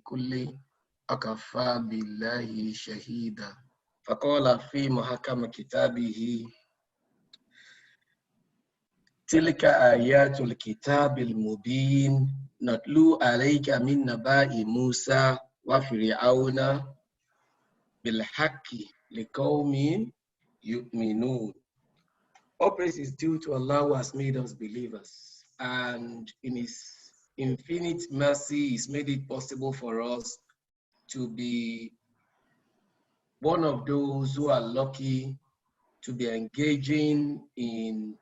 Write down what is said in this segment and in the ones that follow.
كل أكفى بالله شهيدا فقال في محكم كتابه تلك آيات الكتاب المبين نتلو عليك من نبأ موسى وفرعون بالحق لقوم يؤمنون. All praise is due to Allah who has made us believers, and in His infinite mercy, He's made it possible for us to be one of those who are lucky to be engaging in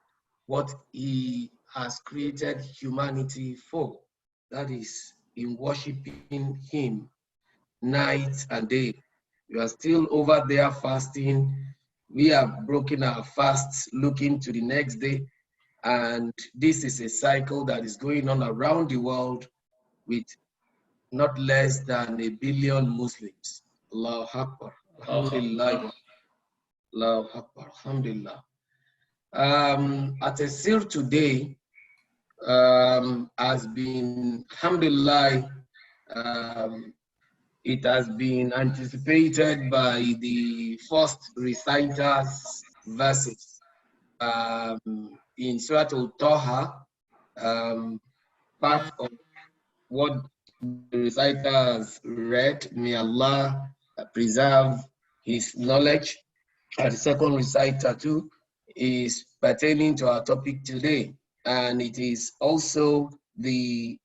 what He has created humanity for. That is, in worshiping Him night and day. We are still over there fasting. We have broken our fasts, looking to the next day. And this is a cycle that is going on around the world with not less than 1 billion Muslims. Allahu Akbar. Alhamdulillah. Allahu Akbar. Alhamdulillah. At a sir today has been, alhamdulillah, it has been anticipated by the first reciters verses in Surah Al-Taha, part of what the reciters read. May Allah preserve his knowledge. And the second reciter too is pertaining to our topic today, and it is also the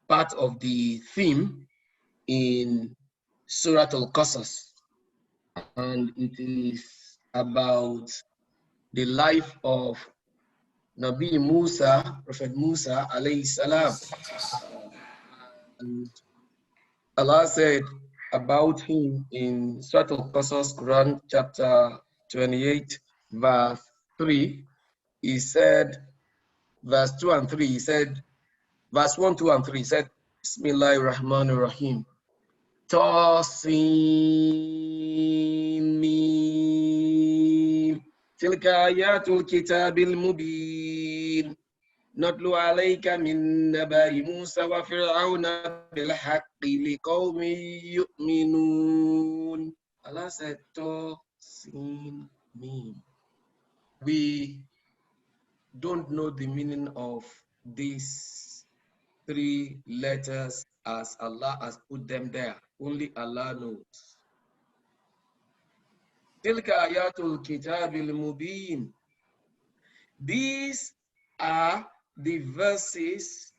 part of the theme in Surah Al-Qasas, and it is about the life of Nabi Musa, Prophet Musa alayhi salam. And Allah said about him in Surah Al-Qasas, Quran chapter 28, verse 3, he said, verse 2 and 3, he said, verse 1, 2, and 3, he said, Bismillahir Rahmanir Rahim. Tasim tilka ayatul kitabil mubin natlu alayka min nabai Musa wa fir'auna bil haqqi liqaumin yu'minun. Allah said, Tasim. We don't know the meaning of these three letters as Allah has put them there. Only Allah knows. Tilka ayatul kitabil mubin. These are the verses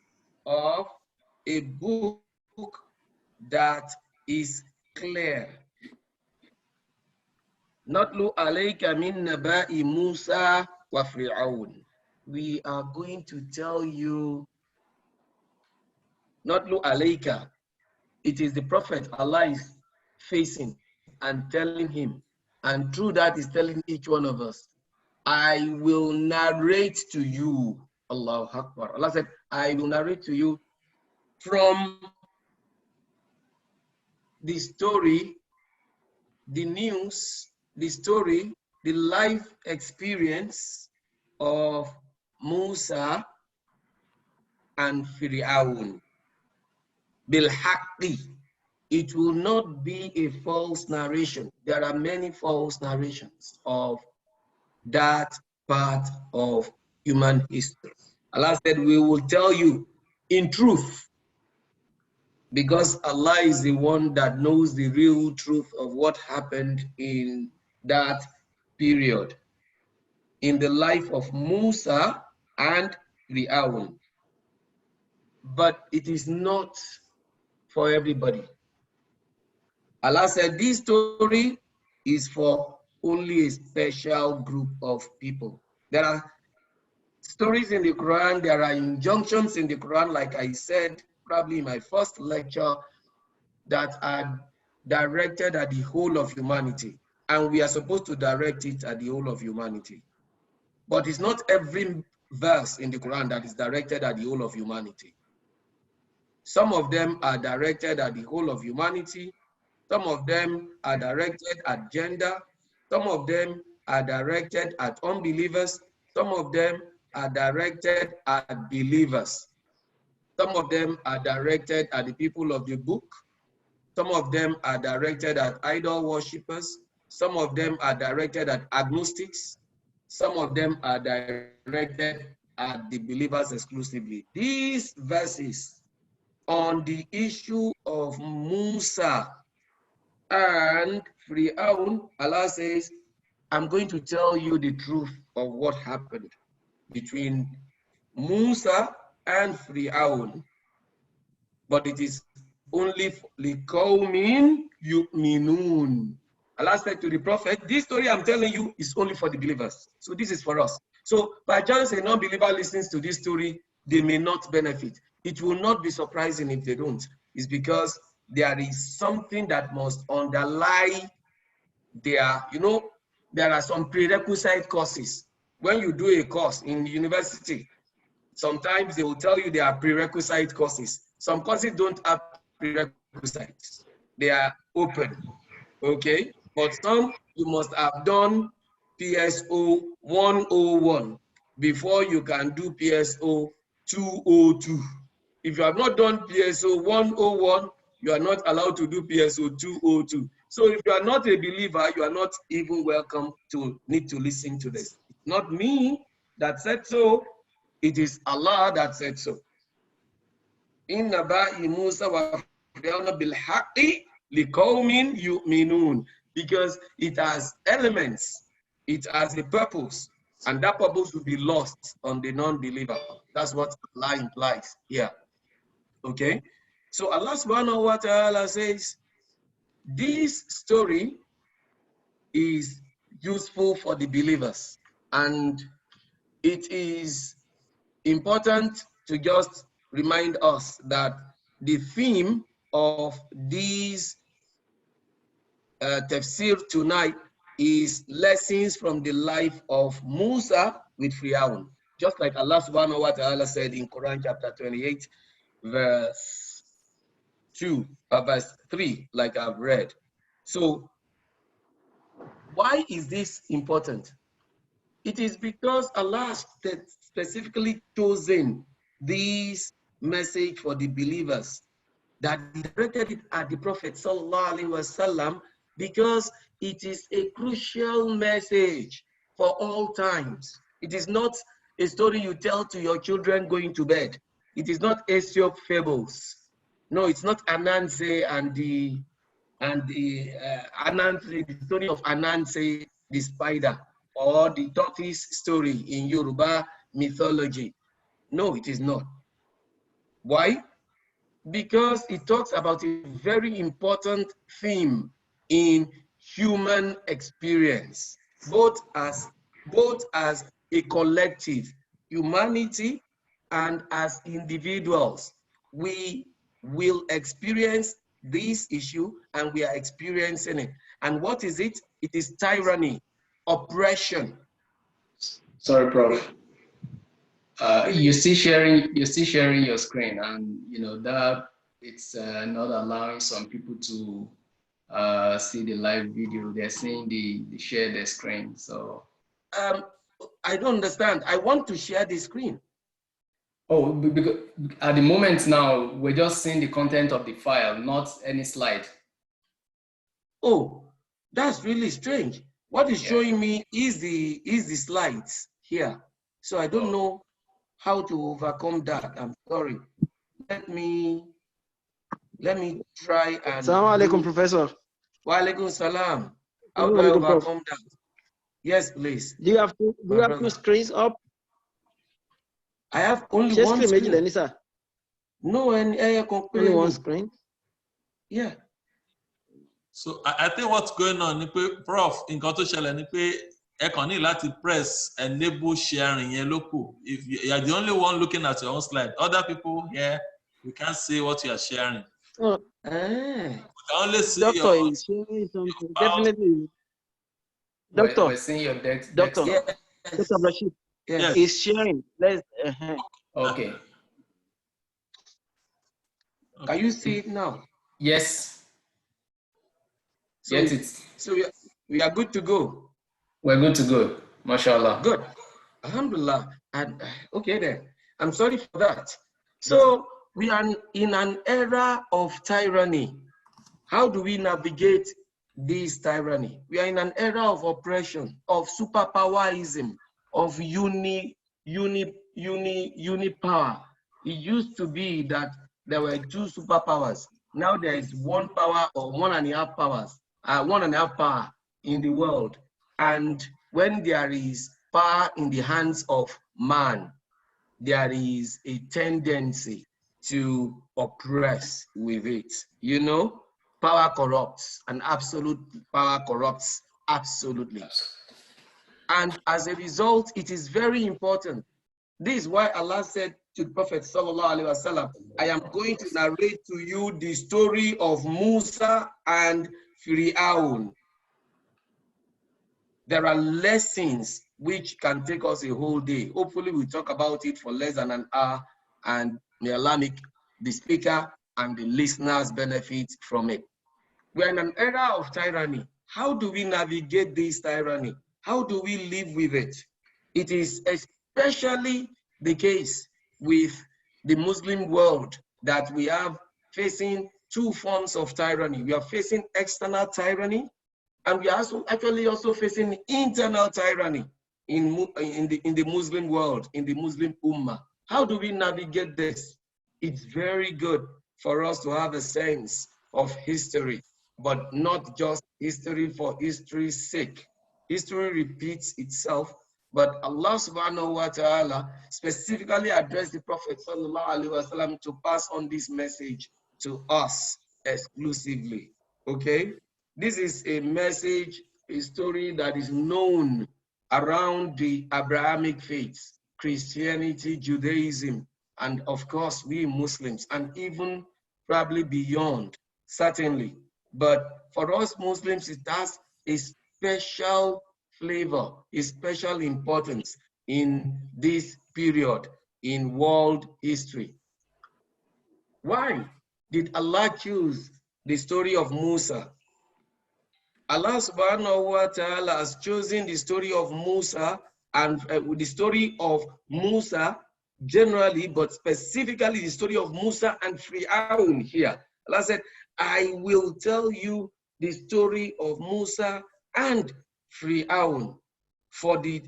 of a book that is clear. Natlu alayka min naba'i Musa wa Fir'aun. We are going to tell you, Natlu alayka. It is the Prophet Allah is facing and telling him, and through that is telling each one of us, I will narrate to you. Allahu Akbar. Allah said, I will narrate to you from the story, the news, the story, the life experience of Musa and Fir'aun. Bil haqqi. It will not be a false narration. There are many false narrations of that part of human history. Allah said, we will tell you in truth, because Allah is the one that knows the real truth of what happened in that period, in the life of Musa and Fir'aun. But it is not for everybody. Allah said this story is for only a special group of people. There are stories in the Quran, there are injunctions in the Quran, like I said probably in my first lecture, that are directed at the whole of humanity. And we are supposed to direct it at the whole of humanity. But it's not every verse in the Quran that is directed at the whole of humanity. Some of them are directed at the whole of humanity. Some of them are directed at gender. Some of them are directed at unbelievers. Some of them are directed at believers. Some of them are directed at the people of the book. Some of them are directed at idol worshippers. Some of them are directed at agnostics. Some of them are directed at the believers exclusively. These verses on the issue of Musa and Fir'aun, Allah says, I'm going to tell you the truth of what happened between Musa and Fir'aun, but it is only liqawmin yu'minun. Allah said to the Prophet, this story I'm telling you is only for the believers. So this is for us. So by chance a non-believer listens to this story, they may not benefit. It will not be surprising if they don't. It's because there is something that must underlie their, there are some prerequisite courses. When you do a course in university, sometimes they will tell you there are prerequisite courses. Some courses don't have prerequisites. They are open, okay? But some, you must have done PSO 101 before you can do PSO 202. If you have not done PSO 101, you are not allowed to do PSO 202. So if you are not a believer, you are not even welcome to need to listen to this. It's not me that said so. It is Allah that said so. Inna ba'i Musa wa Fir'auna bil haqqi liqawmin yu'minun, because it has elements, it has a purpose, and that purpose will be lost on the non-believer. That's what Allah implies here. Okay? So Allah subhanahu wa ta'ala says, this story is useful for the believers, and it is important to just remind us that the theme of this tafsir tonight is lessons from the life of Musa with Fir'aun. Just like Allah subhanahu wa ta'ala said in Quran chapter 28, verse 2, verse 3, like I've read. So why is this important? It is because Allah specifically chosen this message for the believers, that He directed it at the Prophet sallallahu alaihi wasallam, because it is a crucial message for all times. It is not a story you tell to your children going to bed. It is not Aesop fables. No, it's not Ananse and the Ananse, the story of Ananse the spider, or the tortoise story in Yoruba mythology. No, it is not. Why? Because it talks about a very important theme in human experience, both as a collective, humanity, and as individuals. We will experience this issue, and we are experiencing it. And what is it? It is tyranny, oppression. Sorry, Prof. You're still sharing your screen, and that it's not allowing some people to see the live video. They're saying they share their screen. So I don't understand. I want to share the screen. Oh, because at the moment now we're just seeing the content of the file, not any slide. Oh, that's really strange. What is showing me is the slides here. So I don't know how to overcome that. I'm sorry. Let me try and. Assalamu alaikum, Professor. Wa alaikum salam. How do I overcome that? Yes, please. Do you have two screens up? I have only one screen. No, only one screen. Yeah. So I think what's going on, Prof, in nǹkan tó ṣẹlẹ̀ ni pé ẹ kàn ní láti press enable sharing yẹn lókù. If you are the only one looking at your own slide, other people here, we can't see what you are sharing. Oh, we can only see Doctor your, is sharing something. Definitely. Doctor. We're seeing your Doctor. Yes. Dr. Rashid. Yes. Is sharing. Let's. Okay. Can you see it now? Yes. So, Get it. So we are good to go. We're good to go. MashaAllah. Good. Alhamdulillah. And okay then. I'm sorry for that. So We are in an era of tyranny. How do we navigate this tyranny? We are in an era of oppression, of superpowerism, of unipower. It used to be that there were two superpowers. Now there is one power or 1.5 powers, 1.5 power in the world. And when there is power in the hands of man, there is a tendency to oppress with it. You know, power corrupts, and absolute power corrupts absolutely. And as a result, it is very important. This is why Allah said to the Prophet sallallahu alaihi wasallam, I am going to narrate to you the story of Musa and Fir'aun. There are lessons which can take us a whole day. Hopefully we'll talk about it for less than an hour, and may Allah make the speaker and the listeners benefit from it. We're in an era of tyranny. How do we navigate this tyranny? How do we live with it? It is especially the case with the Muslim world that we are facing two forms of tyranny. We are facing external tyranny, and we are also facing internal tyranny in the Muslim world, in the Muslim Ummah. How do we navigate this? It's very good for us to have a sense of history, but not just history for history's sake. History repeats itself, but Allah subhanahu wa ta'ala specifically addressed the Prophet sallallahu alaihi wasallam to pass on this message to us exclusively. Okay? This is a message, a story that is known around the Abrahamic faiths, Christianity, Judaism, and of course we Muslims, and even probably beyond, certainly. But for us Muslims, it has a special flavor, a special importance in this period in world history. Why did Allah choose the story of Musa? Allah subhanahu wa ta'ala has chosen the story of Musa and the story of Musa generally, but specifically the story of Musa and Fir'aun here. Allah said, I will tell you the story of Musa and Fir'aun for the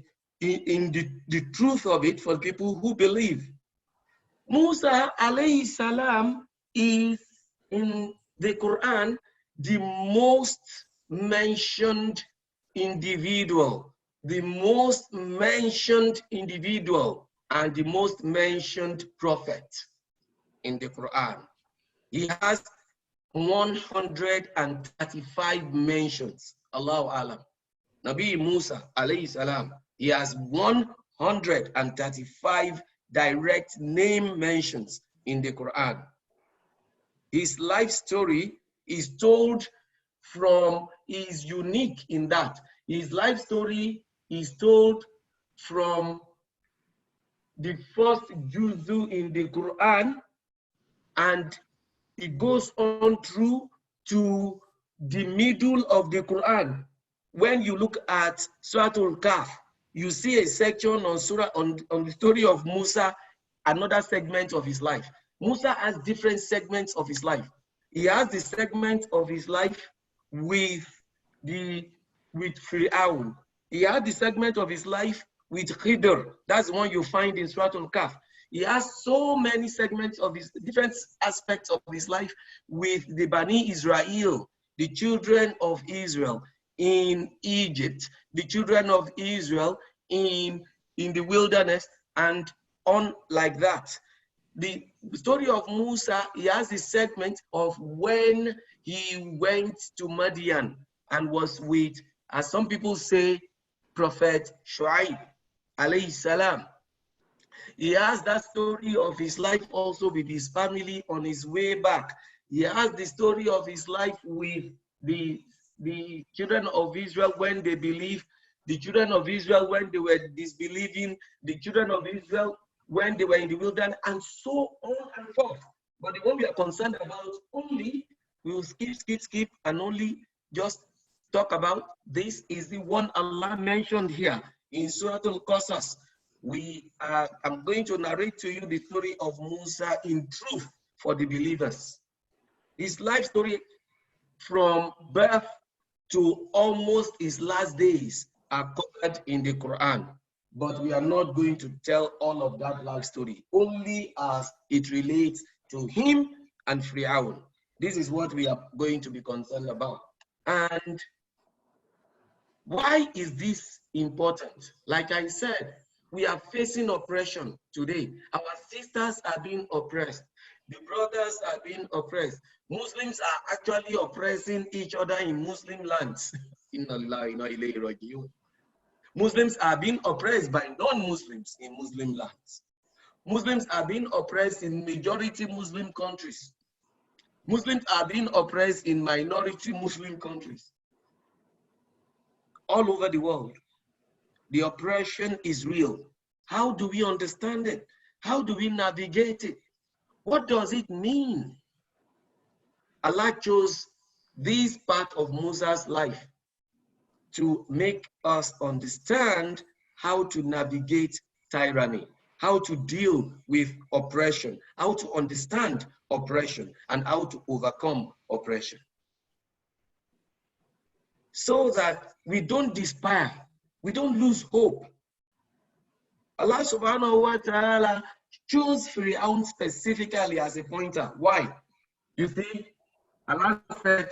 truth of it for people who believe. Musa alayhi salam is in the Quran the most mentioned individual, the most mentioned individual, and the most mentioned prophet in the Quran. He has 135 mentions. Allahu Alam. Nabi Musa alayhi salam, he has 135 direct name mentions in the Quran. His life story is told is unique in that his life story is told from the first juzu in the Quran, and it goes on through to the middle of the Quran. When you look at Surah Al-Kahf, you see a section on the story of Musa, another segment of his life. Musa has different segments of his life. He has the segment of his life with Fir'aun. He has the segment of his life with Khidr. That's the one you find in Surah Al-Kahf. He has so many segments of his different aspects of his life with the Bani Israel, the children of Israel in Egypt, the children of Israel in the wilderness, and on like that. The story of Musa, he has a segment of when he went to Madian and was with, as some people say, Prophet Shu'aib alayhi salam. He has that story of his life also with his family on his way back. He has the story of his life with the children of Israel when they believe, the children of Israel when they were disbelieving, the children of Israel when they were in the wilderness, and so on and forth. But the one we are concerned about only, we will skip, and only just talk about this is the one Allah mentioned here in Surah Al-Qasas. I'm going to narrate to you the story of Musa in truth for the believers. His life story from birth to almost his last days are covered in the Quran. But we are not going to tell all of that life story, only as it relates to him and Fir'aun. This is what we are going to be concerned about. And why is this important? Like I said, we are facing oppression today. Our sisters are being oppressed. The brothers are being oppressed. Muslims are actually oppressing each other in Muslim lands. Muslims are being oppressed by non-Muslims in Muslim lands. Muslims are being oppressed in majority Muslim countries. Muslims are being oppressed in minority Muslim countries. All over the world, the oppression is real. How do we understand it? How do we navigate it? What does it mean? Allah chose this part of Musa's life to make us understand how to navigate tyranny, how to deal with oppression, how to understand oppression, and how to overcome oppression. So that we don't despair, we don't lose hope. Allah subhanahu wa ta'ala chose Fir'aun specifically as a pointer. Why? You see, Allah said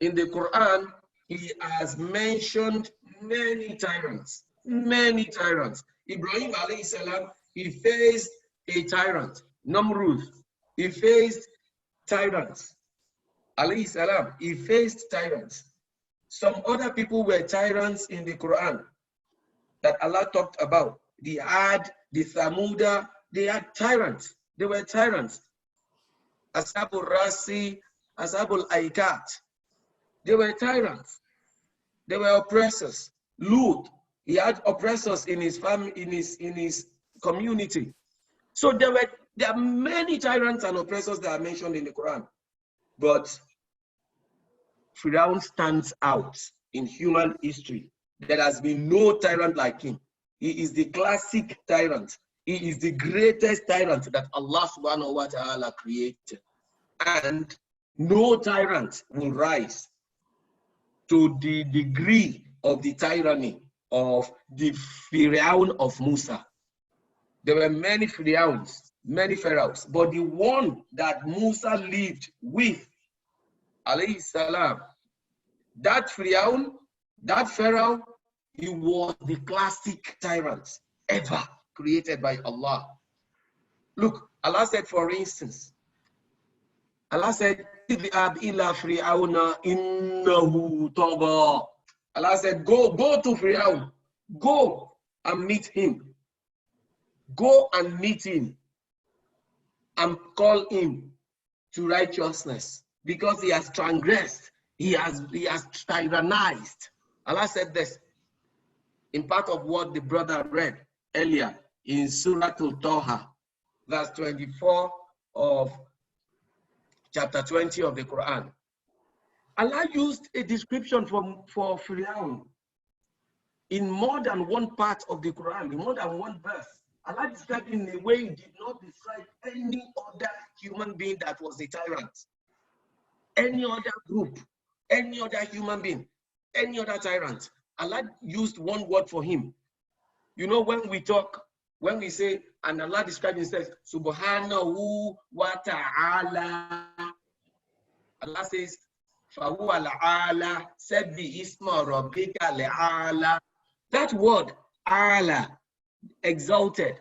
in the Quran, he has mentioned many tyrants, many tyrants. Ibrahim alayhi salam, he faced a tyrant. Namrud, he faced tyrants. Alayhi salam, he faced tyrants. Some other people were tyrants in the Quran that Allah talked about. The Ad, the Thamuda, they had tyrants. They were tyrants. Ashabul Rasi, Ashabul Aikat. They were tyrants. They were oppressors. Lut, he had oppressors in his family, in his community. So there are many tyrants and oppressors that are mentioned in the Quran. But Fir'aun stands out in human history. There has been no tyrant like him. He is the classic tyrant. He is the greatest tyrant that Allah subhanahu wa ta'ala created. And no tyrant will rise to the degree of the tyranny of the Fir'aun of Musa. There were many Fir'auns, many pharaohs, but the one that Musa lived with, alayhi salam, that Fir'aun, that pharaoh, he was the classic tyrant ever created by Allah. Look, Allah said, for instance, Allah said, Allah said, go to Fir'aun, go and meet him. Go and meet him and call him to righteousness because he has transgressed, he has tyrannized. Allah said this in part of what the brother read earlier in Surah Al-Taha, verse 24 of chapter 20 of the Quran. Allah used a description for Fir'aun in more than one part of the Quran, in more than one verse. Allah described in a way he did not describe any other human being that was a tyrant, any other group, any other human being, any other tyrant. Allah used one word for him. You know, when we talk, when we say, and Allah describes himself, Subhanahu wa ta'ala. Allah says, Fahuwa la'ala, Sabbi isma rabbika la'ala. That word, Allah, exalted.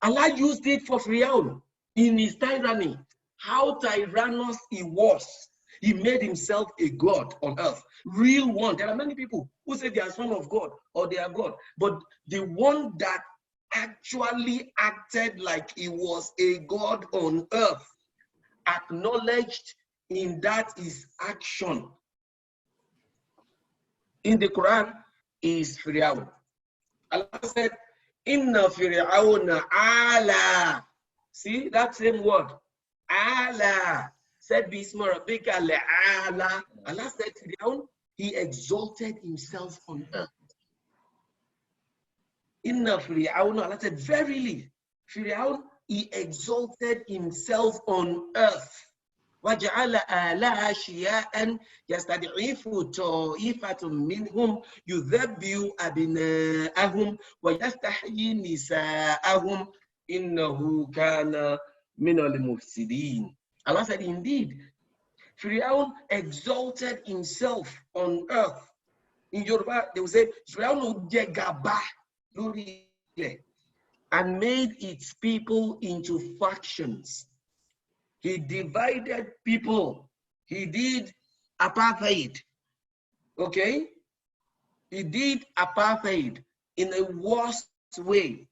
Allah used it for Fir'aun in his tyranny. How tyrannous he was. He made himself a god on earth. Real one. There are many people who say they are son of God or they are God. But the one that actually acted like he was a god on earth, acknowledged in that his action in the Quran is Fir'aun. Allah said, Inna Fir'auna ala. See that same word, ala. Said Bisma Rabbika le'ala. Allah said Fir'aun, he exalted himself on earth. Inna Fir'aun, Allah said, verily, Fir'aun, he exalted himself on earth. وَجَعَلَ آلَهَا شِيَاءً يَسْتَضْعِفُ طَائِفَةٌ مِّنْهُمْ يُذَبِّحُ أَبْنَاءَهُمْ وَيَسْتَحْيِي نِسَاءَهُمْ إِنَّهُ كَانَ مِنَ الْمُفْسِدِينَ. Allah said, indeed, Fir'aun exalted himself on earth. In Yoruba, they will say, Fir'aun jegaba and made its people into factions. He divided people. He did apartheid. Okay? He did apartheid in a worst way.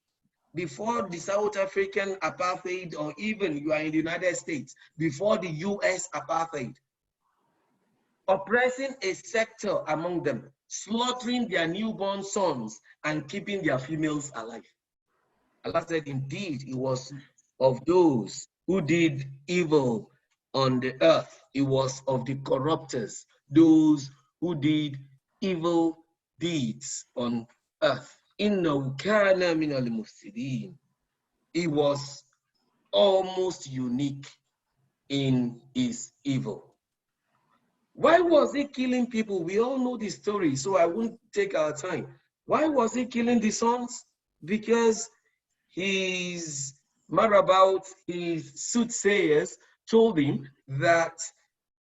Before the South African apartheid, or even you are in the United States, before the US apartheid, oppressing a sector among them, slaughtering their newborn sons and keeping their females alive. Allah said, indeed, it was of those who did evil on the earth. It was of the corruptors, those who did evil deeds on earth. إِنَّهُ كَانَ مِنَ الْمُفْسِدِينَ. He was almost unique in his evil. Why was he killing people? We all know the story, so I won't take our time. Why was he killing the sons? Because his marabout, his soothsayers told him that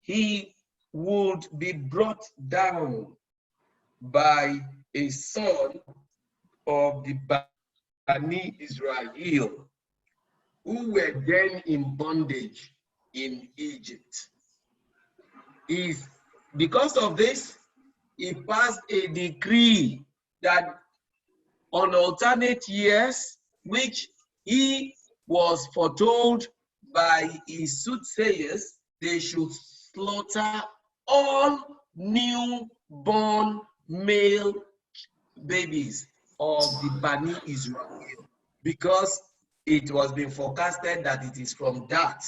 he would be brought down by a son of the Bani Israel, who were then in bondage in Egypt. Because of this, he passed a decree that on alternate years, which he was foretold by his soothsayers, they should slaughter all newborn male babies of the Bani Israel, because it was being forecasted that it is from that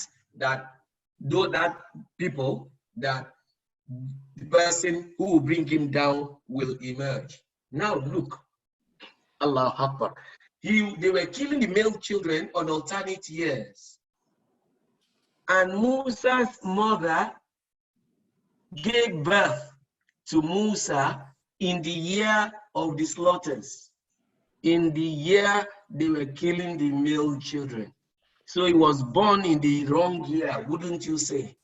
people, that the person who will bring him down will emerge. Now look, Allah Akbar. They were killing the male children on alternate years. And Musa's mother gave birth to Musa in the year of the slaughters. In the year they were killing the male children. So he was born in the wrong year, wouldn't you say?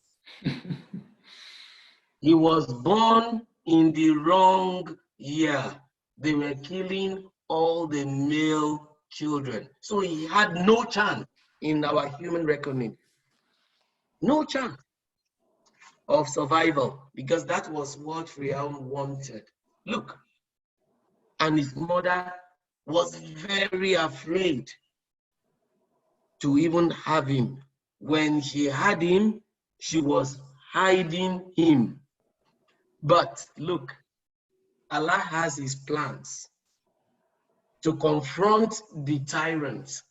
He was born in the wrong year. They were killing all the male children. So he had no chance in our human reckoning. No chance of survival, because that was what Pharaoh wanted. Look, and his mother was very afraid to even have him. When she had him, she was hiding him. But look, Allah has his plans to confront the tyrant.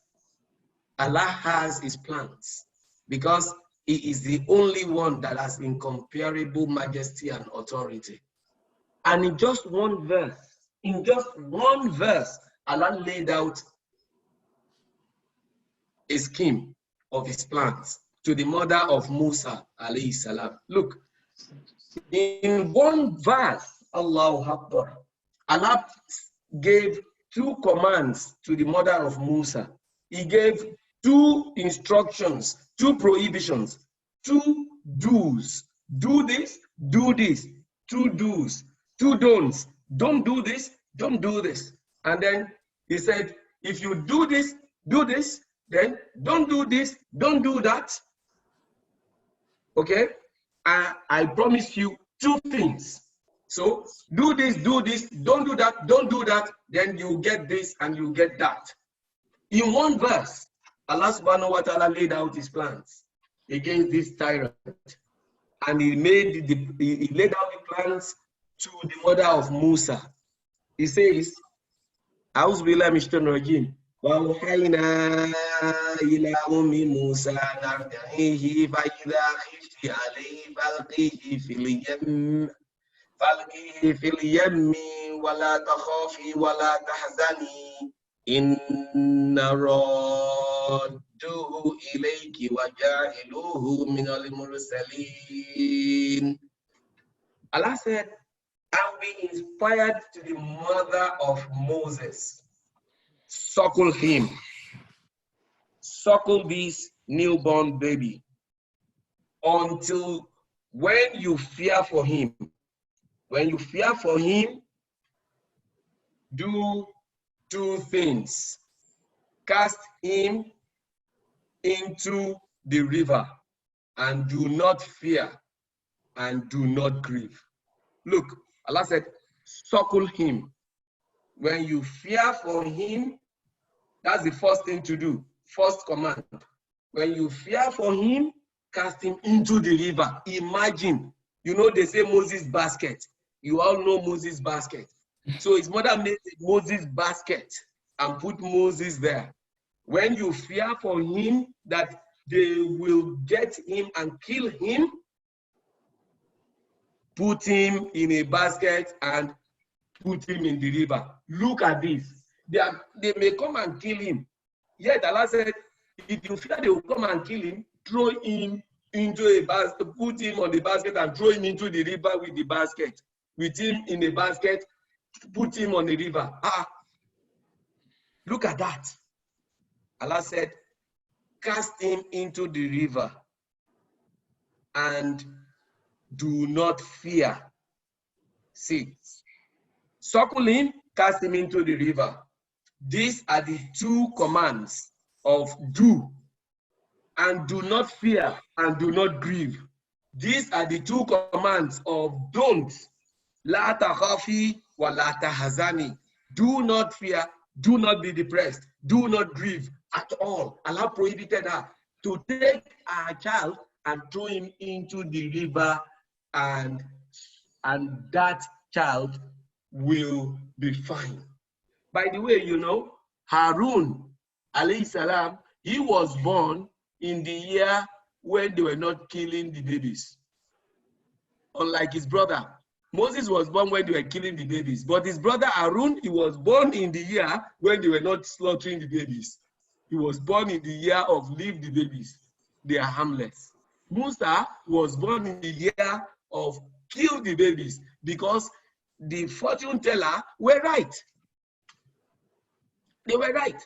Allah has his plans because he is the only one that has incomparable majesty and authority. And in just one verse, Allah laid out a scheme of his plans to the mother of Musa alayhi salam. Look, in one verse, Allahu Akbar, Allah gave two commands to the mother of Musa. He gave two instructions, two prohibitions, two do's. Do this, do this. Two do's, two don'ts. Don't do this, don't do this. And then he said, if you do this, then don't do this, don't do that. Okay? I promise you two things. So do this, don't do that, then you get this and you get that. In one verse, Allah subhanahu wa ta'ala laid out his plans against this tyrant. And he laid out the plans to the mother of Musa. He says, A'udhu billahi minash shaitanir rajim. وَأَوْحَيْنَا إِلَىٰ أُمِّ مُوسَىٰ أَنْ أَرْضِعِيهِ فَإِذَا خِفْتِ عَلَيْهِ فَأَلْقِيهِ فِي الْيَمِّ وَلَا تَخَافِي وَلَا تَحْزَنِي Inna radduhu ilayki wa ja'iluhu minal mursalin. Allah said, and we inspired to the mother of Moses. Suckle him. Suckle this newborn baby until when you fear for him. When you fear for him, do two things. Cast him into the river and do not fear and do not grieve. Look, Allah said, suckle him. When you fear for him, that's the first thing to do. First command. When you fear for him, cast him into the river. Imagine, you know, they say Moses' basket. You all know Moses' basket. So his mother made Moses' basket and put Moses there. When you fear for him that they will get him and kill him, put him in a basket and put him in the river. Look at this. They may come and kill him. Yet Allah said, if you fear they will come and kill him, throw him into a basket, put him on the basket and throw him into the river with the basket. With him in the basket, put him on the river. Look at that. Allah said, cast him into the river and do not fear. See, suckle him, cast him into the river. These are the two commands of do and do not fear and do not grieve. These are the two commands of don't. La takhafi wa la tahzani. Do not fear, do not be depressed, do not grieve at all. Allah prohibited her to take our child and throw him into the river, and that child will be fine. By the way, you know, Harun, alayhi salam, he was born in the year when they were not killing the babies. Unlike his brother, Moses was born when they were killing the babies. But his brother Harun, he was born in the year when they were not slaughtering the babies. He was born in the year of leave the babies. They are harmless. Musa was born in the year of kill the babies because the fortune teller were right. They were right.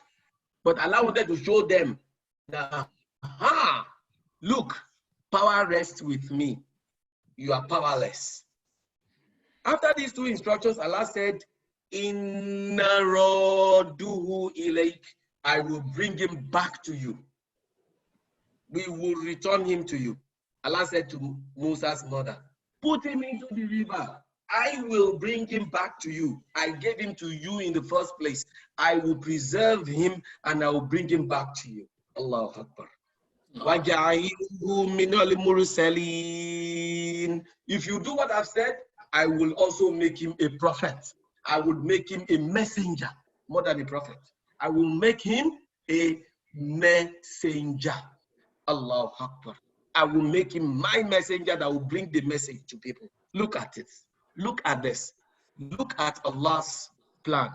But Allah wanted to show them that, look, power rests with me. You are powerless. After these two instructions, Allah said, Inna radduhu ilayk, I will bring him back to you. We will return him to you. Allah said to Musa's mother, put him into the river. I will bring him back to you. I gave him to you in the first place. I will preserve him and I will bring him back to you. Allahu Akbar. If you do what I've said, I will also make him a prophet. I would make him a messenger, more than a prophet. I will make him a messenger. Allahu Akbar. I will make him my messenger that will bring the message to people. Look at it. Look at this. Look at Allah's plan.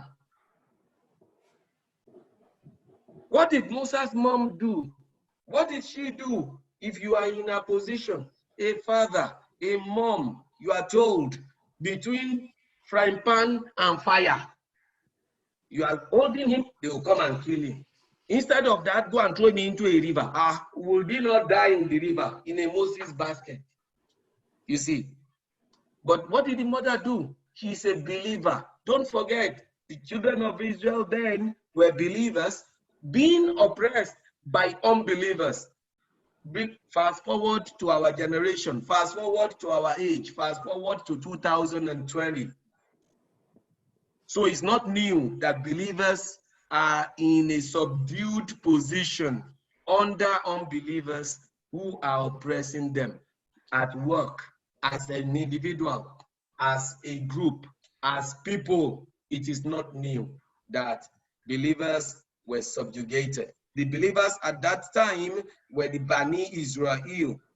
What did Musa's mom do? What did she do? If you are in a position, a father, a mom, you are told between frying pan and fire, you are holding him, they will come and kill him. Instead of that, go and throw him into a river. Will he not die in the river in a Moses basket? You see. But what did the mother do? She's a believer. Don't forget, the children of Israel then were believers being oppressed by unbelievers. Fast forward to our generation, fast forward to our age, fast forward to 2020. So it's not new that believers are in a subdued position under unbelievers who are oppressing them at work, as an individual, as a group, as people. It is not new that believers were subjugated. The believers at that time were the Bani Israel.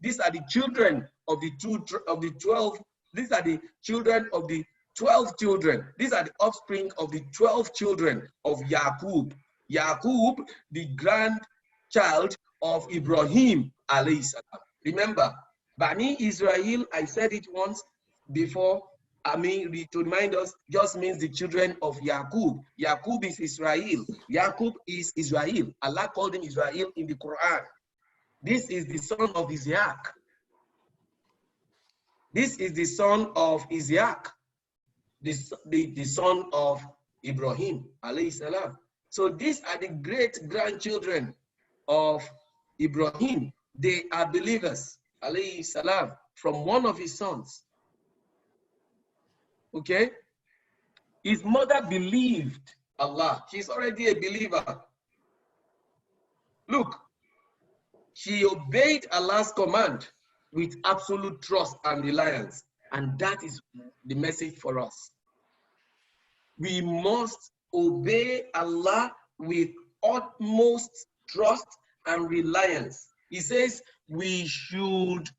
These are the children of the 12. These are the children of the 12 children. These are the offspring of the 12 children of Yaqub. Yaqub, the grandchild of Ibrahim alayhi salam. Remember, Bani Israel, I said it once before, I mean, to remind us, just means the children of Yaqub. Yaqub is Israel. Yaqub is Israel. Allah called him Israel in the Quran. This is the son of Isaac. This is the son of Isaac, the son of Ibrahim, alayhi salam. So these are the great grandchildren of Ibrahim. They are believers, alayhi salam, from one of his sons. Okay? His mother believed Allah. She's already a believer. Look, she obeyed Allah's command with absolute trust and reliance. And that is the message for us. We must obey Allah with utmost trust and reliance. He says we should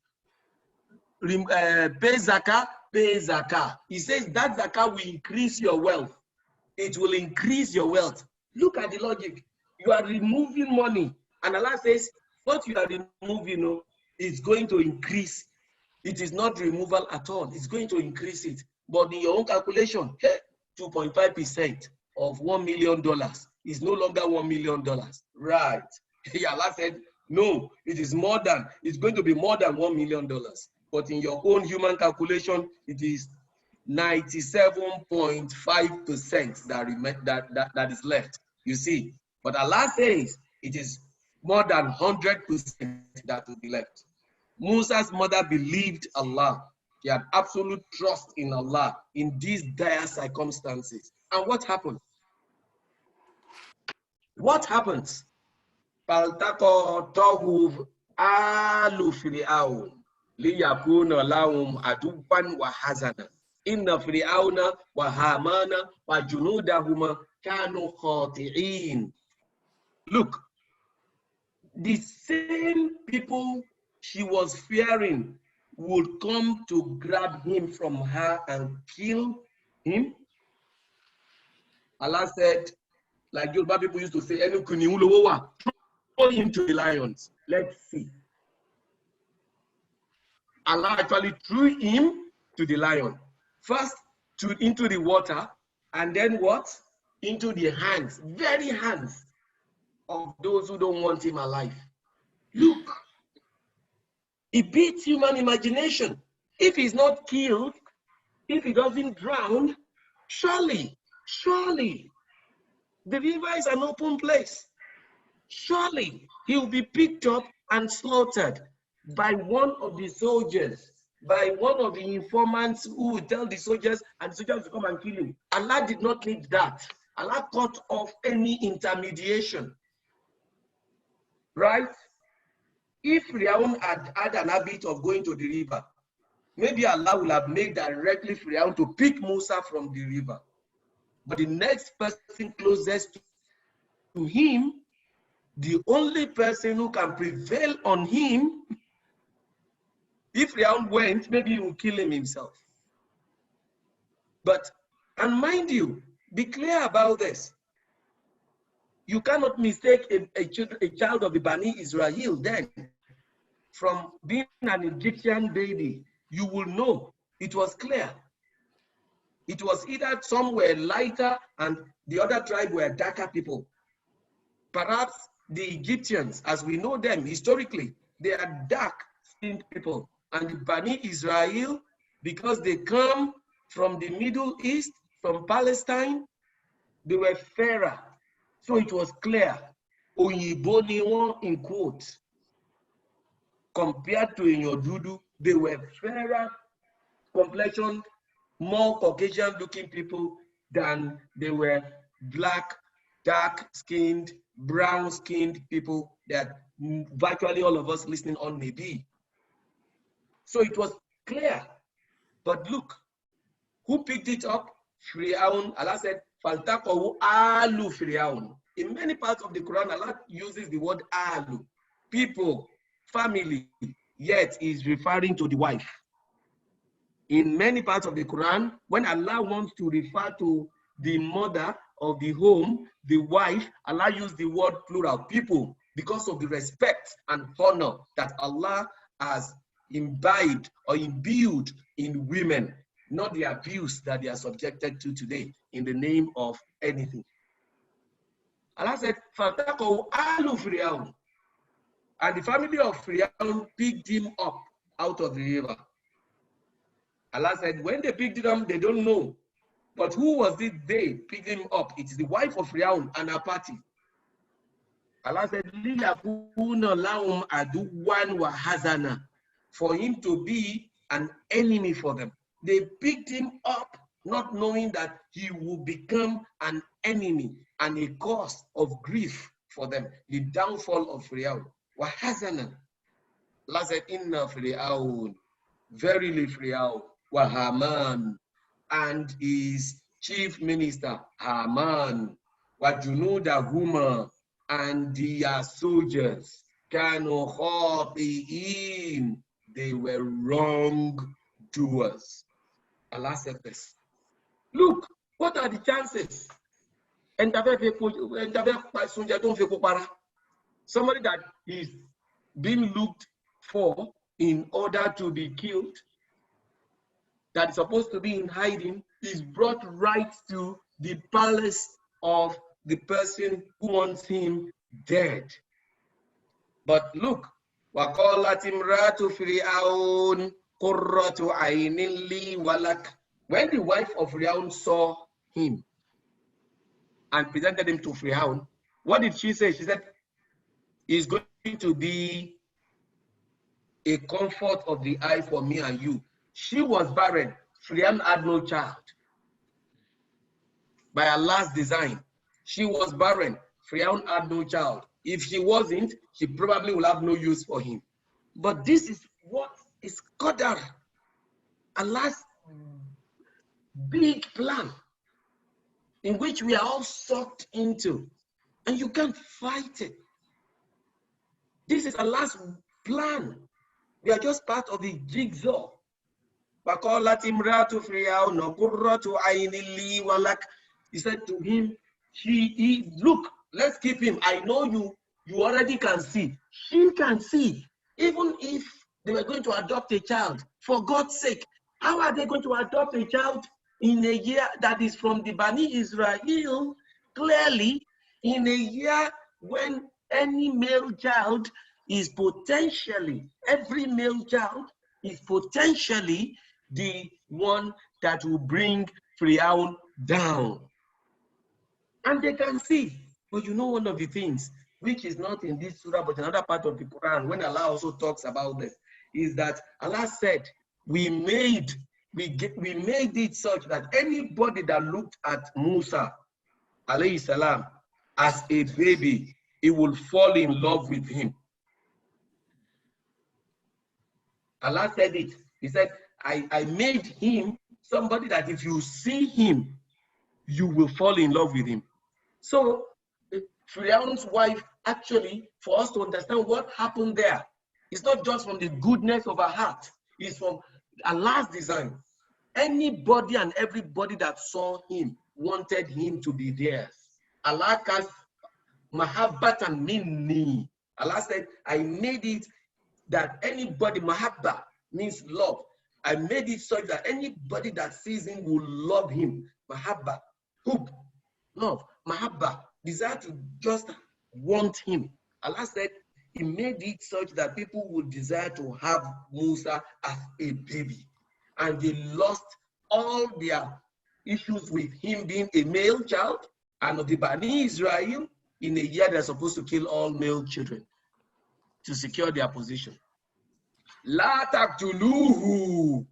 pay zakah, pay zakah. He says that zakah will increase your wealth. It will increase your wealth. Look at the logic. You are removing money. And Allah says, what you are removing is going to increase. It is not removal at all. It's going to increase it. But in your own calculation, 2.5% of $1 million is no longer $1 million. Right. Allah said, no, it is more than, it's going to be more than $1 million. But in your own human calculation, it is 97.5% that is left. You see. But Allah says it is more than 100% that will be left. Musa's mother believed Allah. She had absolute trust in Allah in these dire circumstances. And what happened? What happens? فَالْتَقَطَهُ آلُ فِرْعَوْنَ لِيَكُونَ لَهُمْ عَدُوًّا وَحَزَنًا إِنَّ فِرْعَوْنَ وَهَامَانَ وَجُنُودَهُمَا كَانُوا خَاطِئِينَ. Look, the same people she was fearing would come to grab him from her and kill him. Allah said, like Yoruba people used to say, throw him to the lions. Let's see. Allah actually threw him to the lion. First into the water, and then what? Into the hands, very hands of those who don't want him alive. Look, it beats human imagination. If he's not killed, if he doesn't drown, surely, the river is an open place. Surely he will be picked up and slaughtered by one of the soldiers, by one of the informants who will tell the soldiers, and the soldiers will come and kill him. Allah did not need that. Allah cut off any intermediation. Right? If Firaun had an habit of going to the river, maybe Allah will have made directly Firaun to pick Musa from the river. But the next person closest to him, the only person who can prevail on him, if Firaun went, maybe he will kill him himself. But, and mind you, be clear about this. You cannot mistake a child of the Bani Israel then from being an Egyptian baby. You will know it was clear. It was either some were lighter and the other tribe were darker people. Perhaps the Egyptians, as we know them historically, they are dark-skinned people. And the Bani Israel, because they come from the Middle East, from Palestine, they were fairer. So it was clear. Oyinbo ni wọ́n in quotes. Compared to Inyodudu, they were fairer complexion, more Caucasian-looking people than they were black, dark-skinned, brown-skinned people that virtually all of us listening on may be. So it was clear. But look, who picked it up? Firaun. Allah said, "Faltaqahu alu Firaun." In many parts of the Quran, Allah uses the word alu, people, family, yet is referring to the wife. In many parts of the Quran, when Allah wants to refer to the mother of the home, the wife, Allah used the word plural, people, because of the respect and honor that Allah has imbibed or imbued in women, not the abuse that they are subjected to today in the name of anything. Allah said, "Fataqahu alu Fir'aun," and the family of Fir'aun picked him up out of the river. Allah said, when they picked him up, they don't know. But who was it they picked him up? It is the wife of Fir'aun and her party. Allah said, "Liyakuna lahum aduwan wa hazana," for him to be an enemy for them. They picked him up not knowing that he will become an enemy and a cause of grief for them. The downfall of Fir'aun. Wa hazana. Allah said, "Inna Fir'aun," verily Fir'aun, wa Haman, and his chief minister Haman, wa junudahuma, and their soldiers, kanu khati'in, they were wrongdoers. Allah said this. Look, what are the chances? Somebody that is being looked for in order to be killed, that is supposed to be in hiding, is brought right to the palace of the person who wants him dead. But look, وَقَالَتِ امْرَأَةُ فِرْعَوْنَ قُرَّةُ عَيْنٍ لِي وَلَكَ. When the wife of Fir'aun saw him and presented him to Fir'aun, what did she say? She said, "He's going to be a comfort of the eye for me and you." She was barren. Fir'aun had no child. By Allah's design, she was barren. Fir'aun had no child. If she wasn't, she probably will have no use for him. But this is what is Qadar, Allah's big plan, in which we are all sucked into, and you can't fight it. This is Allah's plan. We are just part of the jigsaw. He said to him, look, let's keep him. I know you already can see. She can see. Even if they were going to adopt a child, for God's sake, how are they going to adopt a child in a year that is from the Bani Israel? Clearly, in a year when any male child is potentially, every male child is potentially the one that will bring Fir'aun down. And they can see. But you know, one of the things which is not in this surah but another part of the Quran, when Allah also talks about this, is that Allah said, we made it such that anybody that looked at Musa alayhi salam as a baby, he will fall in love with him. Allah said it. He said, I made him somebody that if you see him, you will fall in love with him. So Fir'aun's wife, actually, for us to understand what happened there, it's not just from the goodness of her heart, it's from Allah's design. Anybody and everybody that saw him wanted him to be theirs. Allah cast mahabbatan minni. Allah said, I made it that anybody, mahabba means love. I made it such that anybody that sees him will love him. Mahabba, hub, love, mahabba, desire to just want him. Allah said, he made it such that people would desire to have Musa as a baby. And they lost all their issues with him being a male child, and of the Bani Israel, in a year they're supposed to kill all male children to secure their position. La taqtuluhu.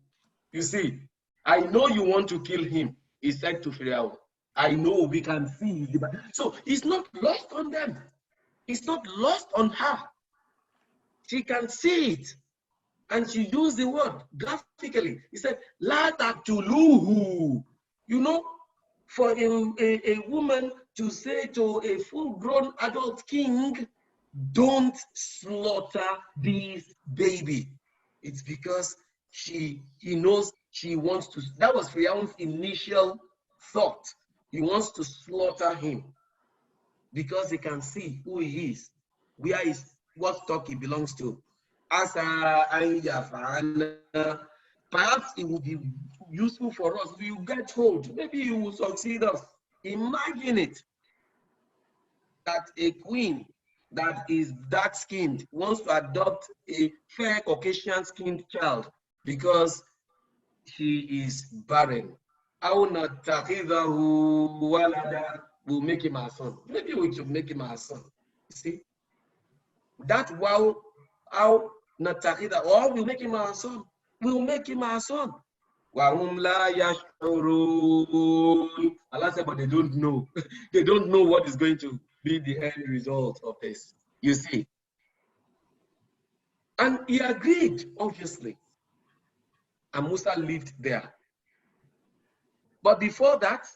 You see, I know you want to kill him, he said to Pharaoh. I know, we can see. So it's not lost on them. It's not lost on her. She can see it. And she used the word graphically. He said, La taqtuluhu. You know, for a woman to say to a full-grown adult king, don't slaughter this baby. It's because he knows she wants to, that was Firaun's initial thought. He wants to slaughter him because he can see who he is, where is, what stock he belongs to. Perhaps it would be useful for us if you get hold. Maybe you will succeed us. Imagine it, that a queen that is dark-skinned wants to adopt a fair Caucasian-skinned child because she is barren. We'll make him our son. Maybe we should make him our son. You see? That wow, how natakida, or we'll make him our son. We'll make him our son. Allah said, but they don't know. They don't know what is going to be the end result of this. You see? And he agreed, obviously. And Musa lived there. But before that,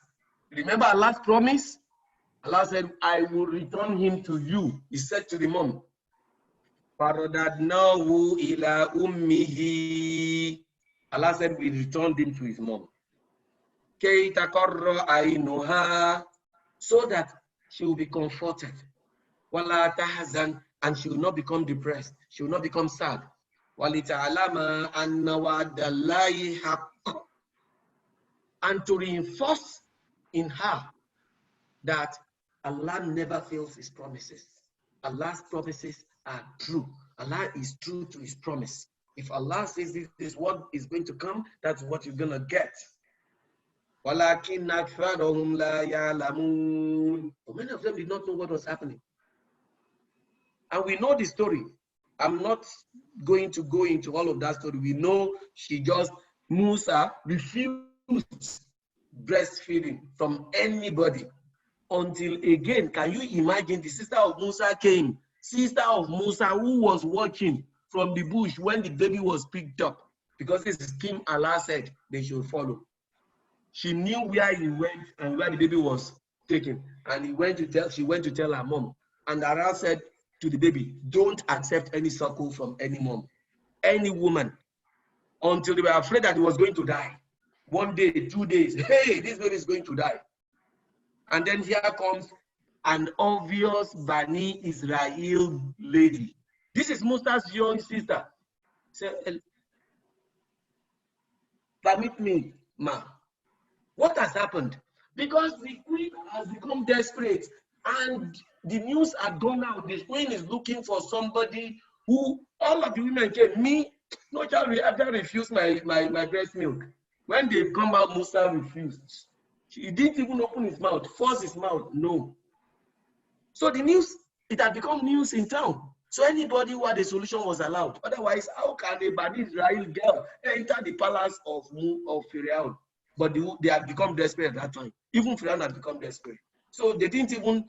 remember Allah's promise? Allah said, I will return him to you. He said to the mom, فَرَدَدْنَاهُ إِلَىٰ أُمِّهِ. Allah said, we returned him to his mom. كَيْ تَقَرَّ عَيْنُهَا, so that she will be comforted. وَلَا تَحْزَنْ, and she will not become depressed. She will not become sad. وَلِتَعْلَمَ أَنَّ وَعْدَ اللَّهِ حَقٌّ, and to reinforce in her that Allah never fails his promises. Allah's promises are true. Allah is true to his promise. If Allah says this is what is going to come, that's what you're going to get. وَلَكِنَّ أَكْثَرَهُمْ لَا يَعْلَمُونَ. Many of them did not know what was happening. And we know the story. I'm not going to go into all of that story. We know Musa refused breastfeeding from anybody until again, can you imagine, the sister of Musa came, sister of Musa who was watching from the bush when the baby was picked up, because this is Kim Allah said they should follow. She knew where he went and where the baby was taken, and she went to tell her mom. And Allah said to the baby, don't accept any suckle from any mom, any woman, until they were afraid that he was going to die. 1 day, 2 days, hey, this baby is going to die. And then here comes an obvious Bani Israel lady. This is Musa's young sister. Say, permit me, ma. What has happened? Because the queen has become desperate and the news had gone out. The queen is looking for somebody who, all of the women came. Me, no child will ever refuse my breast milk. When they come out, Musa refused. He didn't even open his mouth, force his mouth, no. So the news, it had become news in town. So anybody who had a solution was allowed. Otherwise, how can a Bani Israel girl enter the palace of Pharaoh? But they had become desperate at that time. Even Pharaoh had become desperate. So they didn't even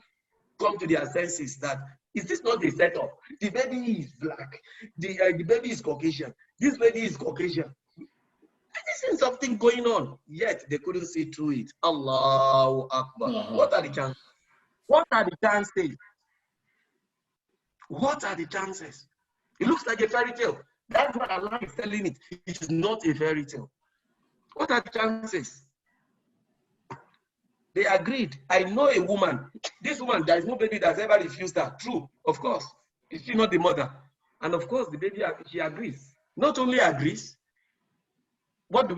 come to their senses that, is this not a setup? The baby is black. The baby is Caucasian. This baby is Caucasian. This is something going on. Yet they couldn't see through it. Allahu Akbar. What are the chances? What are the chances? What are the chances? It looks like a fairy tale. That's what Allah is telling it. It is not a fairy tale. What are the chances? They agreed. I know a woman. This woman, there is no baby that's ever refused her. True, of course. Is she not the mother? And of course, the baby, she agrees. Not only agrees, what do?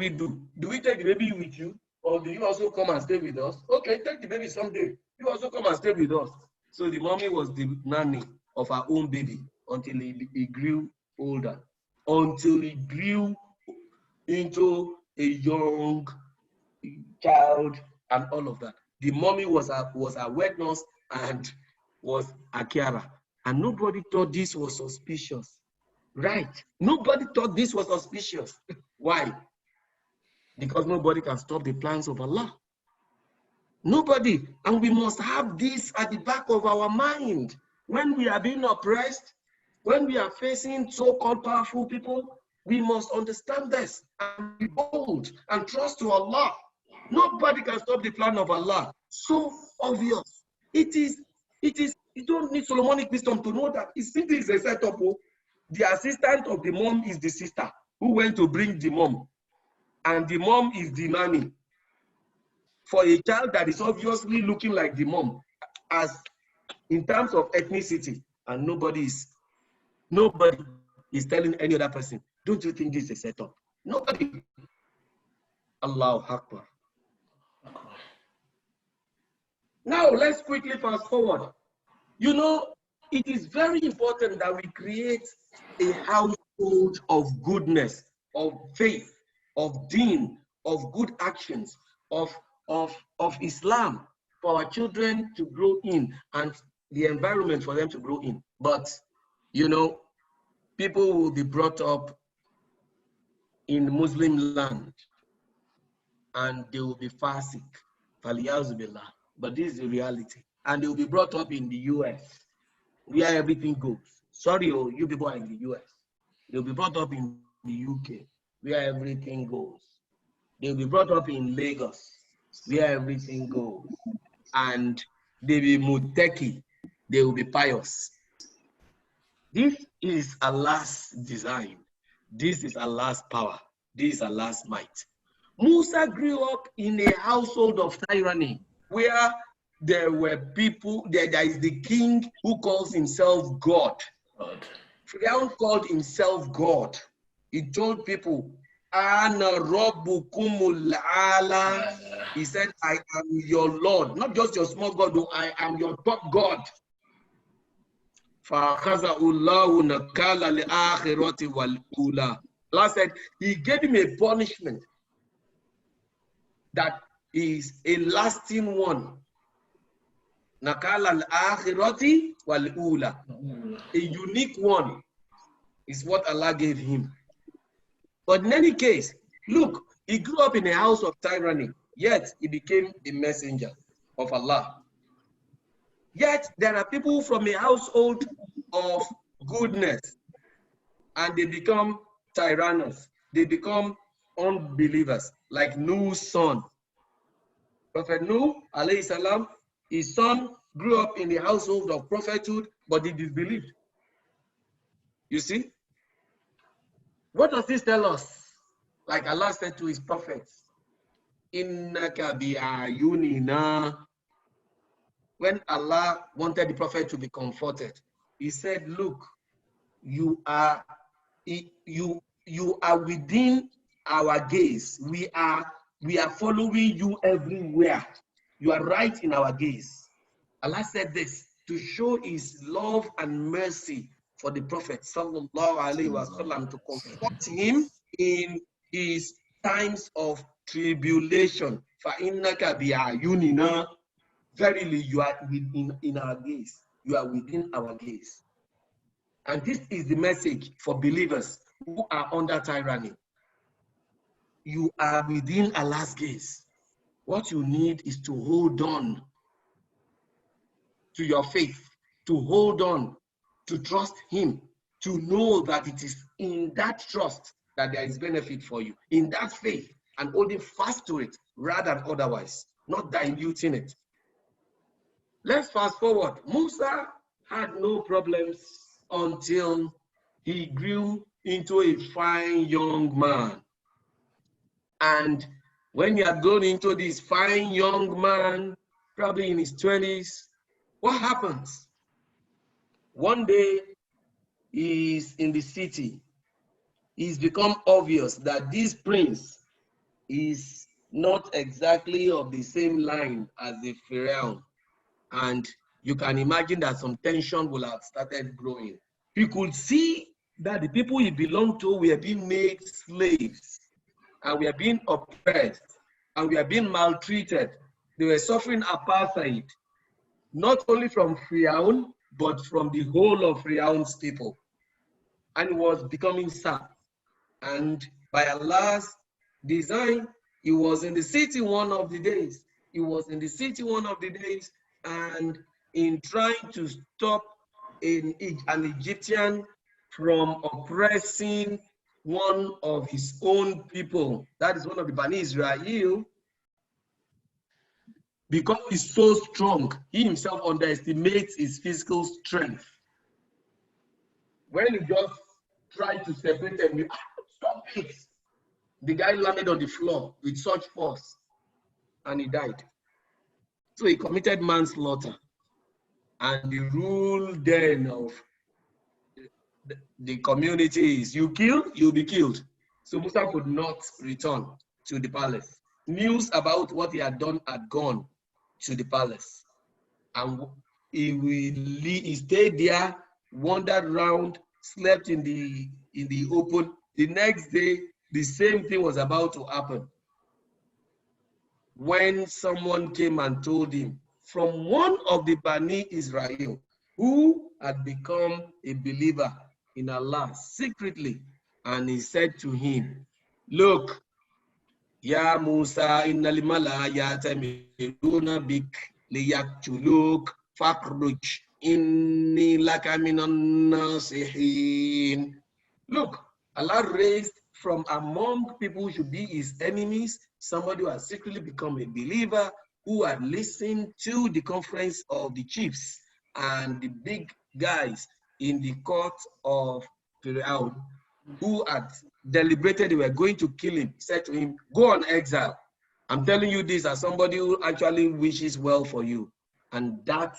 Do we take the baby with you? Or do you also come and stay with us? Okay, take the baby someday. You also come and stay with us. So the mommy was the nanny of her own baby until he grew older. Until he grew into a young child and all of that. The mommy was a wet nurse and was a carer. And nobody thought this was suspicious. Right? Nobody thought this was suspicious. Why? Because nobody can stop the plans of Allah. Nobody. And we must have this at the back of our mind. When we are being oppressed, when we are facing so-called powerful people, we must understand this and be bold and trust to Allah. Nobody can stop the plan of Allah. So obvious. It is, you don't need Solomonic wisdom to know that it simply is a setup. The assistant of the mom is the sister. who went to bring the mom, and the mom is the nanny for a child that is obviously looking like the mom as in terms of ethnicity, and nobody is telling any other person, don't you think this is a setup? Nobody. Allahu Akbar. Now let's quickly fast forward. You know, it is very important that we create a household of goodness, of faith, of deen, of good actions, of Islam for our children to grow in and the environment for them to grow in. But, you know, people will be brought up in Muslim land and they will be fasik, but this is the reality. And they will be brought up in the US, where everything goes. Sorry, oh, you people are in the US. They'll be brought up in the UK, where everything goes. They'll be brought up in Lagos, where everything goes. And they'll be muteki, they will be pious. This is Allah's design. This is Allah's power. This is Allah's might. Musa grew up in a household of tyranny, where there were people, there is the king who calls himself God. Pharaoh called himself God. He told people, Ana Rabbukumul Ala. He said, I am your Lord, not just your small God, though, I am your top God. Allah said, he gave him a punishment that is a lasting one. Nakala al-akhirati wal-ula. A unique one is what Allah gave him. But in any case, look, he grew up in a house of tyranny, yet he became a messenger of Allah. Yet there are people from a household of goodness and they become tyrannous. They become unbelievers, like Nuh's son. Prophet Nuh, alayhi salam, his son grew up in the household of prophethood, but he disbelieved. You see? What does this tell us? Like Allah said to his prophets, Innaka bi'ayunina. When Allah wanted the prophet to be comforted, he said, look, you are within our gaze. We are following you everywhere. You are right in our gaze. Allah said this to show his love and mercy for the Prophet sallallahu alaihi wasallam, to comfort him in his times of tribulation. فَإِنَّكَ بِأَعْيُنِنَا. Verily, you are in our gaze. You are within our gaze. And this is the message for believers who are under tyranny. You are within Allah's gaze. What you need is to hold on to your faith, to hold on, to trust him, to know that it is in that trust that there is benefit for you, in that faith, and holding fast to it rather than otherwise, not diluting it. Let's fast forward. Musa had no problems until he grew into a fine young man. And when he had grown into this fine young man, probably in his 20s, what happens? One day, he's in the city. It's become obvious that this prince is not exactly of the same line as the Pharaoh. And you can imagine that some tension will have started growing. He could see that the people he belonged to were being made slaves, and we are being oppressed, and we are being maltreated. They were suffering apartheid, not only from Pharaoh, but from the whole of Pharaoh's people. And was becoming sad. And by Allah's design, he was in the city one of the days. He was in the city one of the days, and in trying to stop an Egyptian from oppressing one of his own people, that is one of the Bani Israel, because he's so strong, he himself underestimates his physical strength. When he just tried to separate them, stop, The guy landed on the floor with such force and he died. So he committed manslaughter. And the rule then of the community is you kill, you'll be killed. So Musa could not return to the palace. News about what he had done had gone to the palace. And he stayed there, wandered around, slept in the open. The next day, the same thing was about to happen. When someone came and told him from one of the Bani Israel who had become a believer in Allah secretly, and he said to him, look, Ya Musa, inna limala yatamiruna bik liyaktuluk fakhruj inni laka minan nasihin. Look, Allah raised from among people who should be his enemies somebody who has secretly become a believer, who had listened to the conference of the chiefs and the big guys in the court of Pharaoh, who had deliberated they were going to kill him. He said to him, go on exile. I'm telling you this as somebody who actually wishes well for you. And that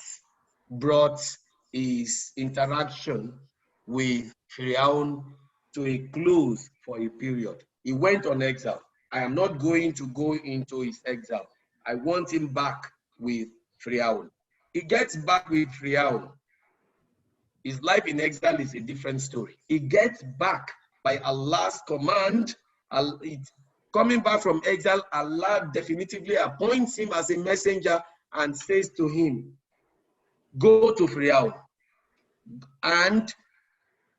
brought his interaction with Pharaoh to a close for a period. He went on exile. I am not going to go into his exile. I want him back with Pharaoh. He gets back with Pharaoh. His life in exile is a different story. He gets back by Allah's command. Coming back from exile, Allah definitively appoints him as a messenger and says to him, go to Pharaoh. And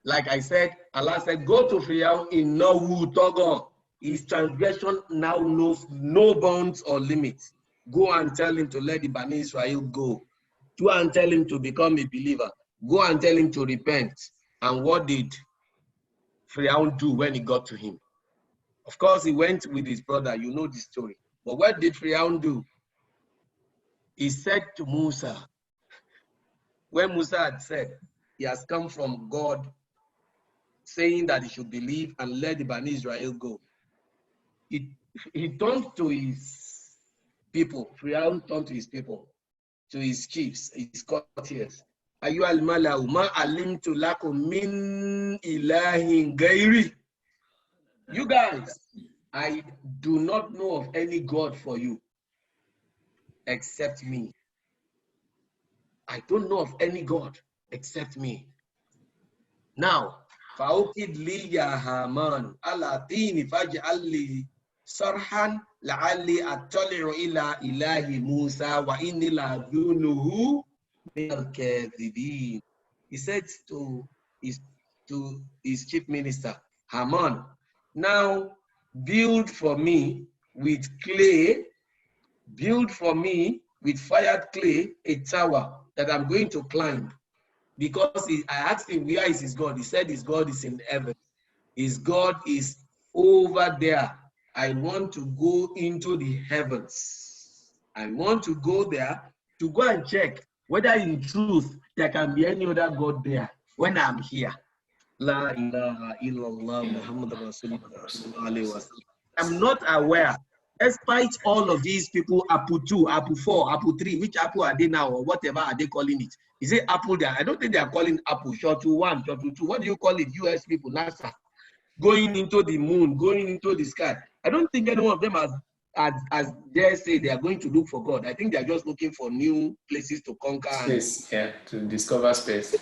like I said, Allah said, go to Pharaoh in Nawu Togo. His transgression now knows no bounds or limits. Go and tell him to let the Bani Israel go. Go and tell him to become a believer. Go and tell him to repent. And what did Pharaoh do when he got to him? Of course, he went with his brother. You know the story. But what did Pharaoh do? He said to Musa, when Musa had said, he has come from God, saying that he should believe and let the Bani Israel go. He turned to his people. Pharaoh turned to his people, to his chiefs, his courtiers. Ayu al-malau ma alimtu lakum min ilahin gairi. You guys, I do not know of any God for you except me. I don't know of any God except me. Now, فَأَوْكِدْ لِي يَا هَامَانُ عَلَى طِينِ فَاجْعَلْ لِي صَرْحًا لَعَلِّي أَطَّلِعُ إِلَى إِلَهِ مُوسَى وَإِنِّي لَأَظُنُّهُ مِنَ الْكَاذِبِينَ. He said to his chief minister, Haman, now build for me with clay, build for me with fired clay a tower that I'm going to climb. Because I asked him, where is his God? He said his God is in heaven. His God is over there. I want to go into the heavens. I want to go there to go and check whether in truth there can be any other God there when I'm here. La ilaha illallah Muhammad Rasulullah. I'm not aware, despite all of these people, Apple 2, Apple 4, Apple 3, which Apple are they now or whatever are they calling it? Is it Apple there? I don't think they are calling Apple Shuttle 1, Shuttle 2. What do you call it? US people, NASA. Going into the moon, going into the sky. I don't think any one of them as they say they are going to look for God. I think they are just looking for new places to conquer. Space, yeah, to discover space.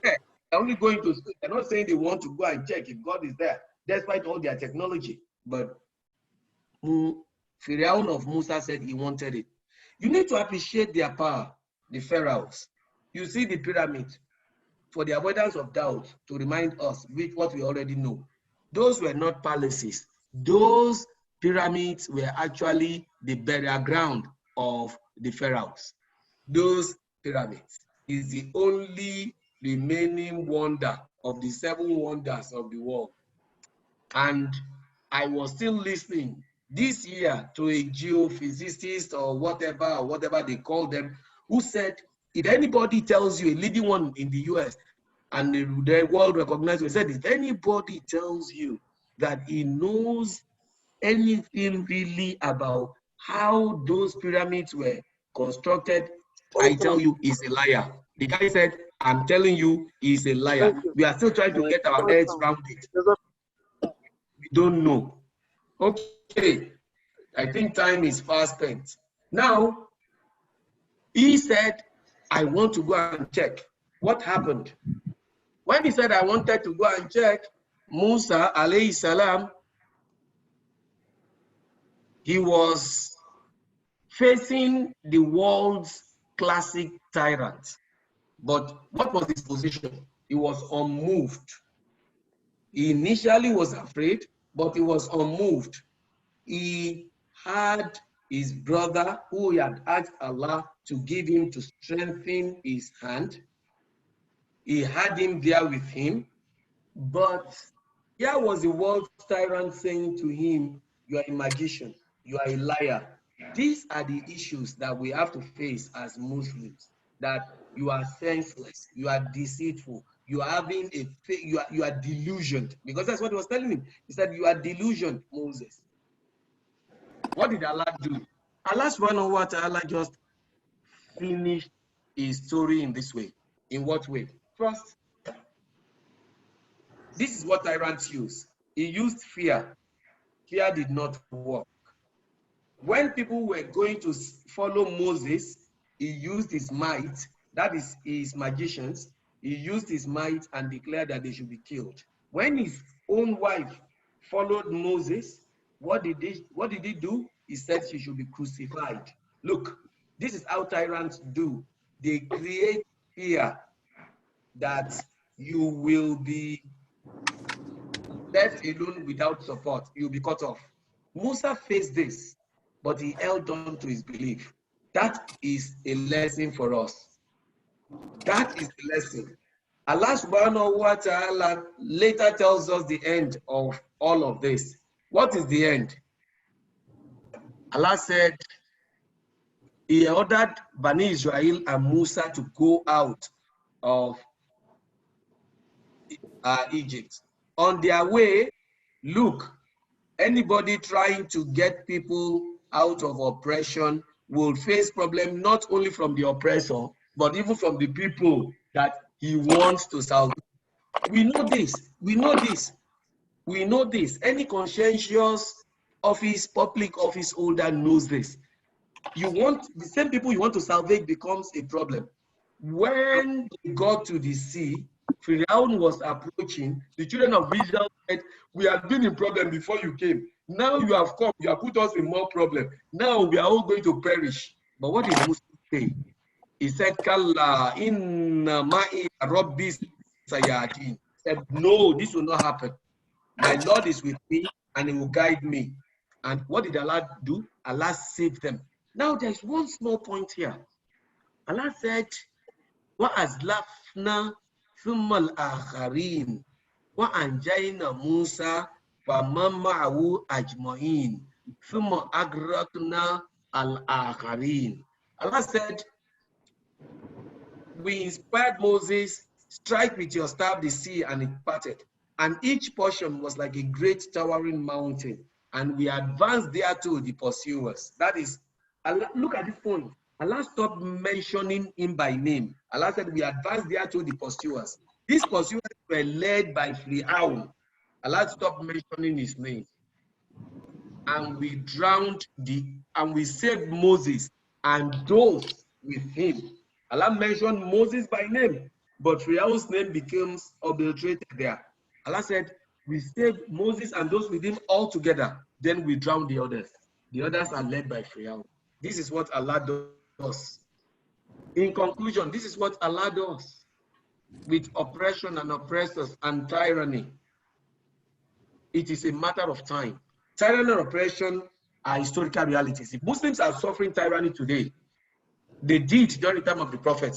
Yeah, they're only going to space. They're not saying they want to go and check if God is there, despite all their technology. But Pharaoh of Musa said he wanted it. You need to appreciate their power, the pharaohs. You see the pyramid, for the avoidance of doubt, to remind us with what we already know. Those were not palaces. Those pyramids were actually the burial ground of the pharaohs. Those pyramids is the only remaining wonder of the 7 wonders of the world. And I was still listening this year to a geophysicist or whatever they call them, who said, if anybody tells you, a leading one in the US, and the world recognized, he said, if anybody tells you that he knows anything really about how those pyramids were constructed, I tell you, he's a liar. The guy said, I'm telling you, he's a liar. Thank you. We are still trying to get our heads around it. We don't know. Okay, I think time is fast spent. Now, he said, I want to go and check. What happened? When he said, I wanted to go and check, Musa, alayhi salam, he was facing the world's classic tyrant. But what was his position? He was unmoved. He initially was afraid, but he was unmoved. He had his brother who he had asked Allah to give him to strengthen his hand. He had him there with him, but here was the world's tyrant saying to him, you are a magician, you are a liar. These are the issues that we have to face as Muslims, that you are senseless, you are deceitful, you are having you are delusioned, because that's what he was telling him. He said, you are delusioned, Moses. What did Allah do? Allah subhanahu wa ta'ala just finished his story in this way. In what way? First, this is what tyrants use. He used fear. Fear did not work. When people were going to follow Moses, he used his might, that is his magicians, he used his might and declared that they should be killed. When his own wife followed Moses, what did he do? He said she should be crucified. Look, this is how tyrants do. They create fear that you will be left alone without support. You'll be cut off. Musa faced this, but he held on to his belief. That is a lesson for us. That is the lesson. Allah subhanahu wa ta'ala later tells us the end of all of this. What is the end? Allah said, he ordered Bani Israel and Musa to go out of Egypt. On their way, look, anybody trying to get people out of oppression will face problem not only from the oppressor, but even from the people that he wants to salvage. We know this. We know this. We know this. Any conscientious office, public office holder knows this. You want the same people you want to salvage becomes a problem. When they got to the sea, Pharaoh was approaching. The children of Israel said, we have been in problem before you came. Now you have come, you have put us in more problem. Now we are all going to perish. But what did Musa say? He said, Kalla inna ma'i rabbi sayatin. He said, no, this will not happen. My Lord is with me and he will guide me. And what did Allah do? Allah saved them. Now there's one small point here. Allah said, وَأَزْلَفْنَا ثُمَّ الْآخَرِينَ وَأَنْجَيْنَا مُوسَى فَمَنْ مَعَهُ أَجْمَعِينَ ثُمَّ أَغْرَقْنَا الْآخَرِينَ. Allah said, we inspired Moses, strike with your staff the sea, and it parted. And each portion was like a great towering mountain. And we advanced thereto the pursuers. That is, Allah, look at this point. Allah stopped mentioning him by name. Allah said, we advanced thereto the pursuers. These pursuers were led by Pharaoh. Allah stopped mentioning his name. And we we saved Moses and those with him. Allah mentioned Moses by name, but Pharaoh's name becomes obliterated there. Allah said, we saved Moses and those with him all together. Then we drowned the others. The others are led by Pharaoh. This is what Allah does. In conclusion, this is what Allah does with oppression and oppressors and tyranny. It is a matter of time. Tyranny and oppression are historical realities. If Muslims are suffering tyranny today, they did during the time of the Prophet,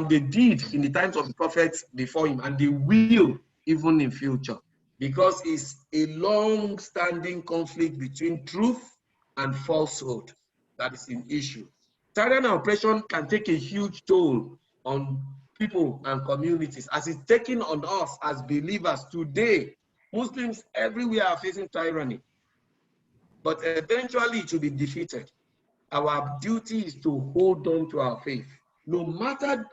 they did in the times of the prophets before him, and they will even in future, because it's a long-standing conflict between truth and falsehood that is an issue. Tyranny and oppression can take a huge toll on people and communities, as it's taking on us as believers today. Muslims everywhere are facing tyranny, but eventually it will be defeated. Our duty is to hold on to our faith. No matter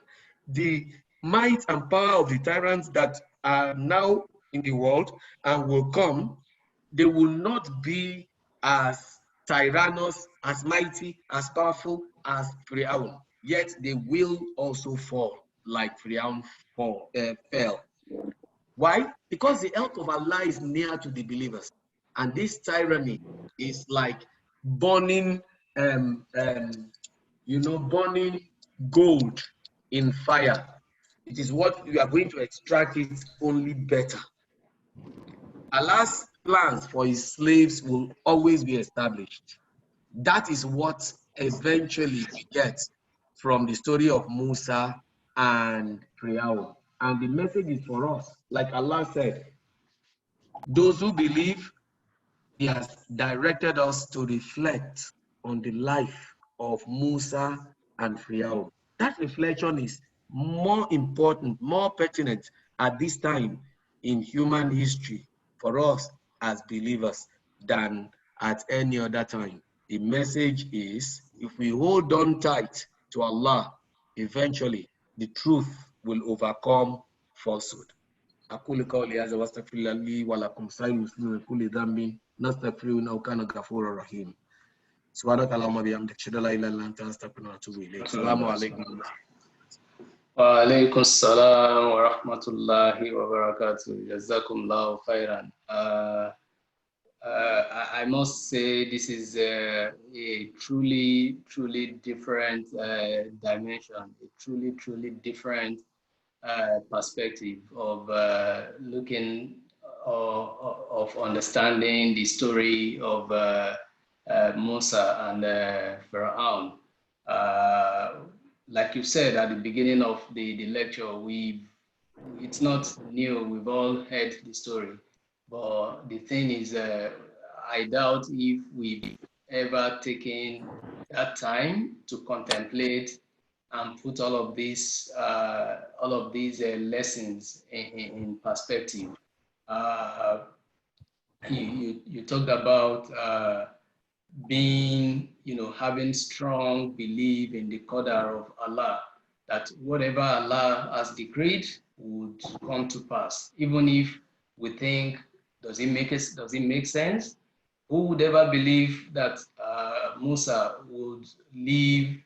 the might and power of the tyrants that are now in the world and will come, they will not be as tyrannous, as mighty, as powerful as Pharaoh. Yet they will also fall like Pharaoh fell. Why? Because the help of Allah is near to the believers. And this tyranny is like burning, burning gold in fire. It is what we are going to extract it only better. Allah's plans for his slaves will always be established. That is what eventually we get from the story of Musa and Pharaoh. And the message is for us, like Allah said, those who believe, he has directed us to reflect on the life of Musa and Pharaoh. That reflection is more important, more pertinent at this time in human history for us as believers than at any other time. The message is, if we hold on tight to Allah, eventually the truth will overcome falsehood. أقول قولي هذا واستغفر الله لي ولكم سائر المسلمين من كل ذنب نستغفره إنه كان غفورا رحيما. سبحانك اللهم وبحمدك أشهد أن لا إله إلا أنت أستغفرك وأتوب إليك. السلام عليكم. وعليكم السلام ورحمة الله وبركاته. جزاكم الله خيرا. I must say this is a truly different dimension, a truly different perspective of looking of understanding the story of Musa and Pharaoh. Like you said at the beginning of the lecture, it's not new. We've all heard the story. But the thing is, I doubt if we've ever taken that time to contemplate and put all of these lessons in perspective. You talked about being, having strong belief in the qadar of Allah, that whatever Allah has decreed would come to pass, even if we think, does it make sense? Who would ever believe that Musa would live,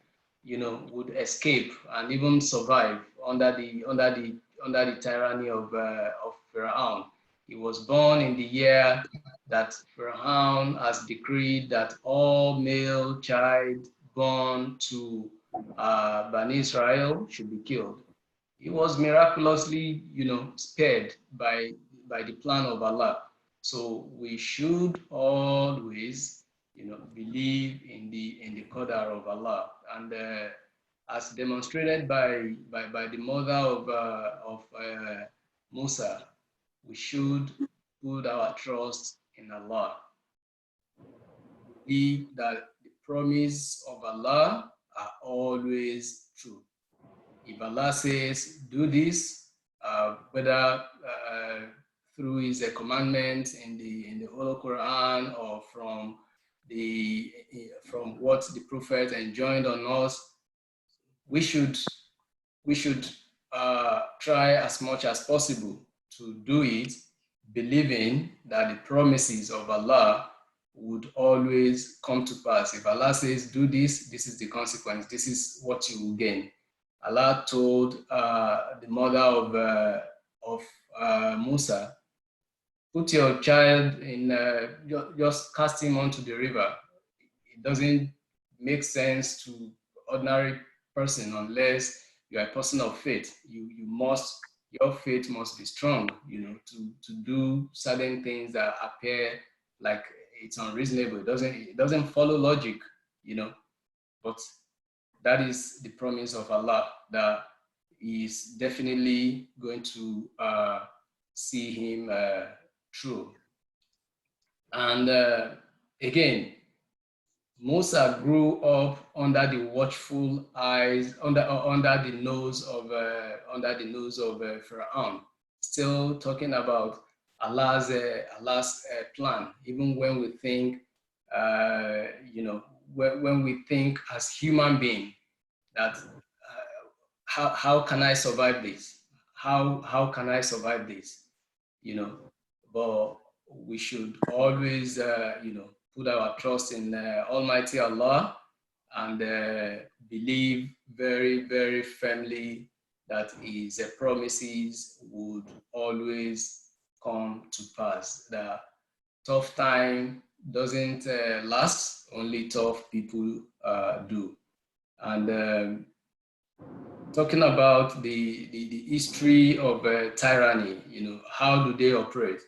would escape and even survive under the tyranny of Pharaoh? He was born in the year that Pharaoh has decreed that all male child born to Bani Israel should be killed. He was miraculously, spared by the plan of Allah. So we should always, believe in the qadar of Allah, and as demonstrated by the mother of Musa, we should put our trust in Allah. Believe that the promise of Allah are always true. If Allah says, do this, whether through his commandments in the Holy Quran or from what the Prophet enjoined on us, we should try as much as possible to do it, believing that the promises of Allah would always come to pass. If Allah says, do this, this is the consequence, this is what you will gain. Allah told the mother of Musa, put your child in, just cast him onto the river. It doesn't make sense to ordinary person unless you are a person of faith. Your faith must be strong, to do certain things that appear like it's unreasonable. It doesn't follow logic, but that is the promise of Allah, that he is definitely going to see him through. And again, Musa grew up under the watchful eyes, under the nose of Pharaoh. Still talking about Allah's plan. Even when we think, you know, when we think as human being that how can I survive this? How can I survive this? You know, but we should always, you know, put our trust in Almighty Allah and believe very, very firmly that His promises would always come to pass. The tough time doesn't last, only tough people do. And talking about the history of tyranny, you know, how do they operate?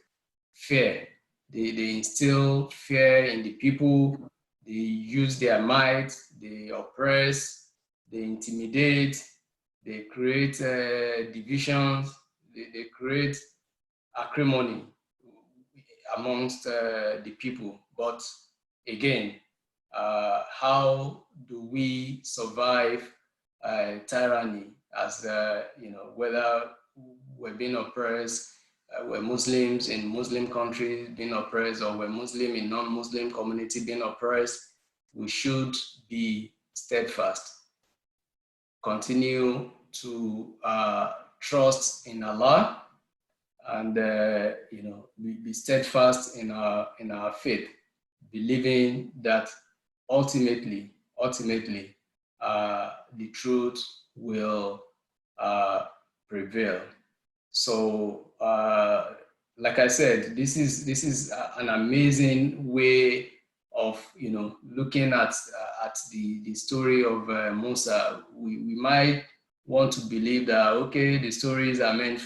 Fear. They instill fear in the people. They use their might. They oppress. They intimidate. They create divisions. They create acrimony amongst the people. But again, how do we survive tyranny as, you know, whether we're being oppressed, we're Muslims in Muslim countries being oppressed, or we're Muslim in non-Muslim community being oppressed? We should be steadfast, continue to trust in Allah, and you know, be steadfast in our faith, believing that ultimately the truth will prevail. So like I said, this is an amazing way of, you know, looking at the story of Musa. We might want to believe that, okay, the stories are meant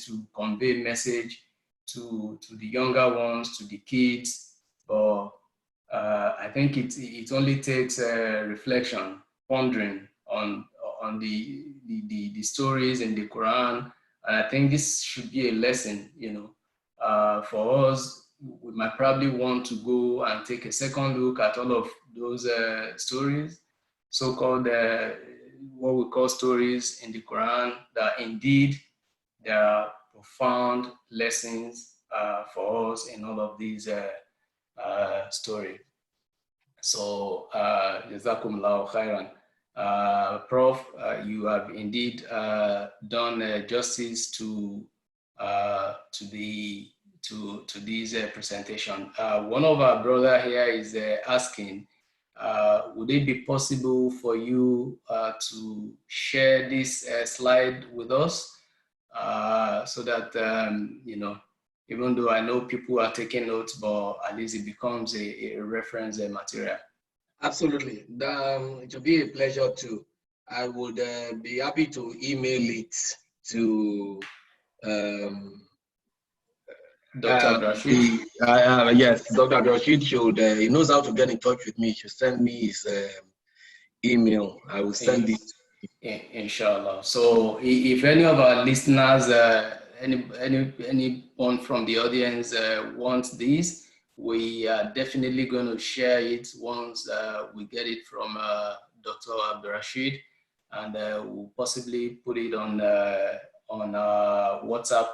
to convey message to the younger ones, to the kids, but I think it only takes reflection, pondering on the stories in the Quran, and I think this should be a lesson, you know, for us. We might probably want to go and take a second look at all of those stories, so-called what we call stories in the Quran, that indeed there are profound lessons for us in all of these stories. So, Jazakumullahu khairan. Prof, you have indeed done justice to this presentation. One of our brother here is asking, would it be possible for you to share this slide with us, so that you know, even though I know people are taking notes, but at least it becomes a reference material. Absolutely. It will be a pleasure too. I would be happy to email it to Dr. Rashid. yes, Dr. Rashid should, he knows how to get in touch with me. He should send me his email. I will send it. Inshallah. So if any of our listeners, anyone from the audience wants this, we are definitely going to share it once we get it from Dr. AbdulRashid, and we'll possibly put it on our WhatsApp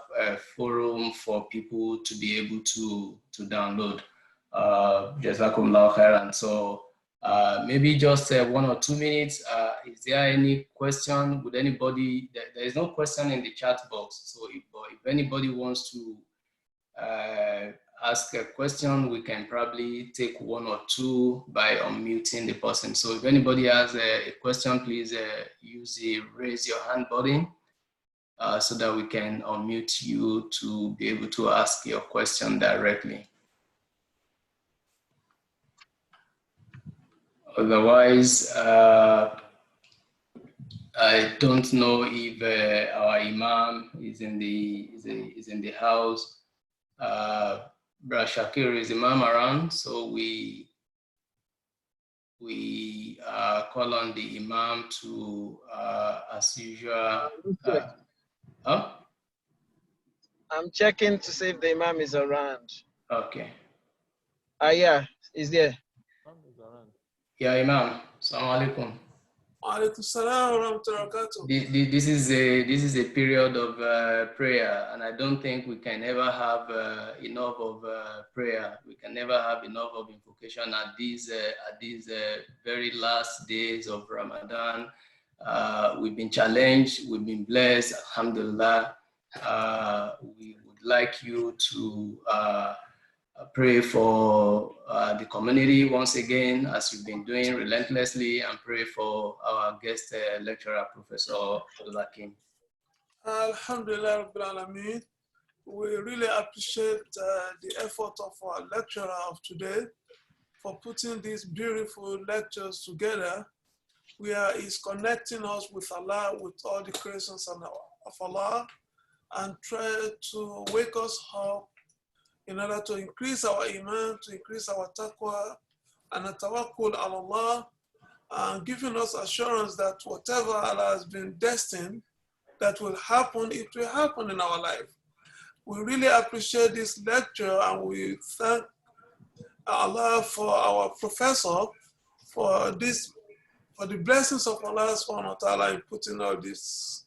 forum for people to be able to download. Jazakumullah khairan. So maybe just 1 or 2 minutes. Is there any question? Would anybody? There is no question in the chat box. So if anybody wants to ask a question, we can probably take 1 or 2 by unmuting the person. So if anybody has a question, please use the raise your hand button so that we can unmute you to be able to ask your question directly. Otherwise, I don't know if our Imam is in the house. Brother Shakir, is Imam around? So we call on the Imam to, as usual. Huh? I'm checking to see if the Imam is around. Okay. Yeah, he's there. Yeah, Imam. Assalamu alaikum. This is a period of prayer, and I don't think we can ever have enough of prayer. We can never have enough of invocation at these very last days of Ramadan. We've been challenged, we've been blessed, alhamdulillah. We would like you to pray for the community once again, as you've been doing relentlessly, and pray for our guest lecturer, Professor AbdulHakeem. Alhamdulillah Rabbil Alameen. We really appreciate the effort of our lecturer of today for putting these beautiful lectures together, where he's connecting us with Allah, with all the creations of Allah, and try to wake us up in order to increase our iman, to increase our taqwa, and a tawakkul ala Allah, and giving us assurance that whatever Allah has been destined that will happen, it will happen in our life. We really appreciate this lecture, and we thank Allah for our professor for the blessings of Allah subhanahu wa ta'ala in putting all this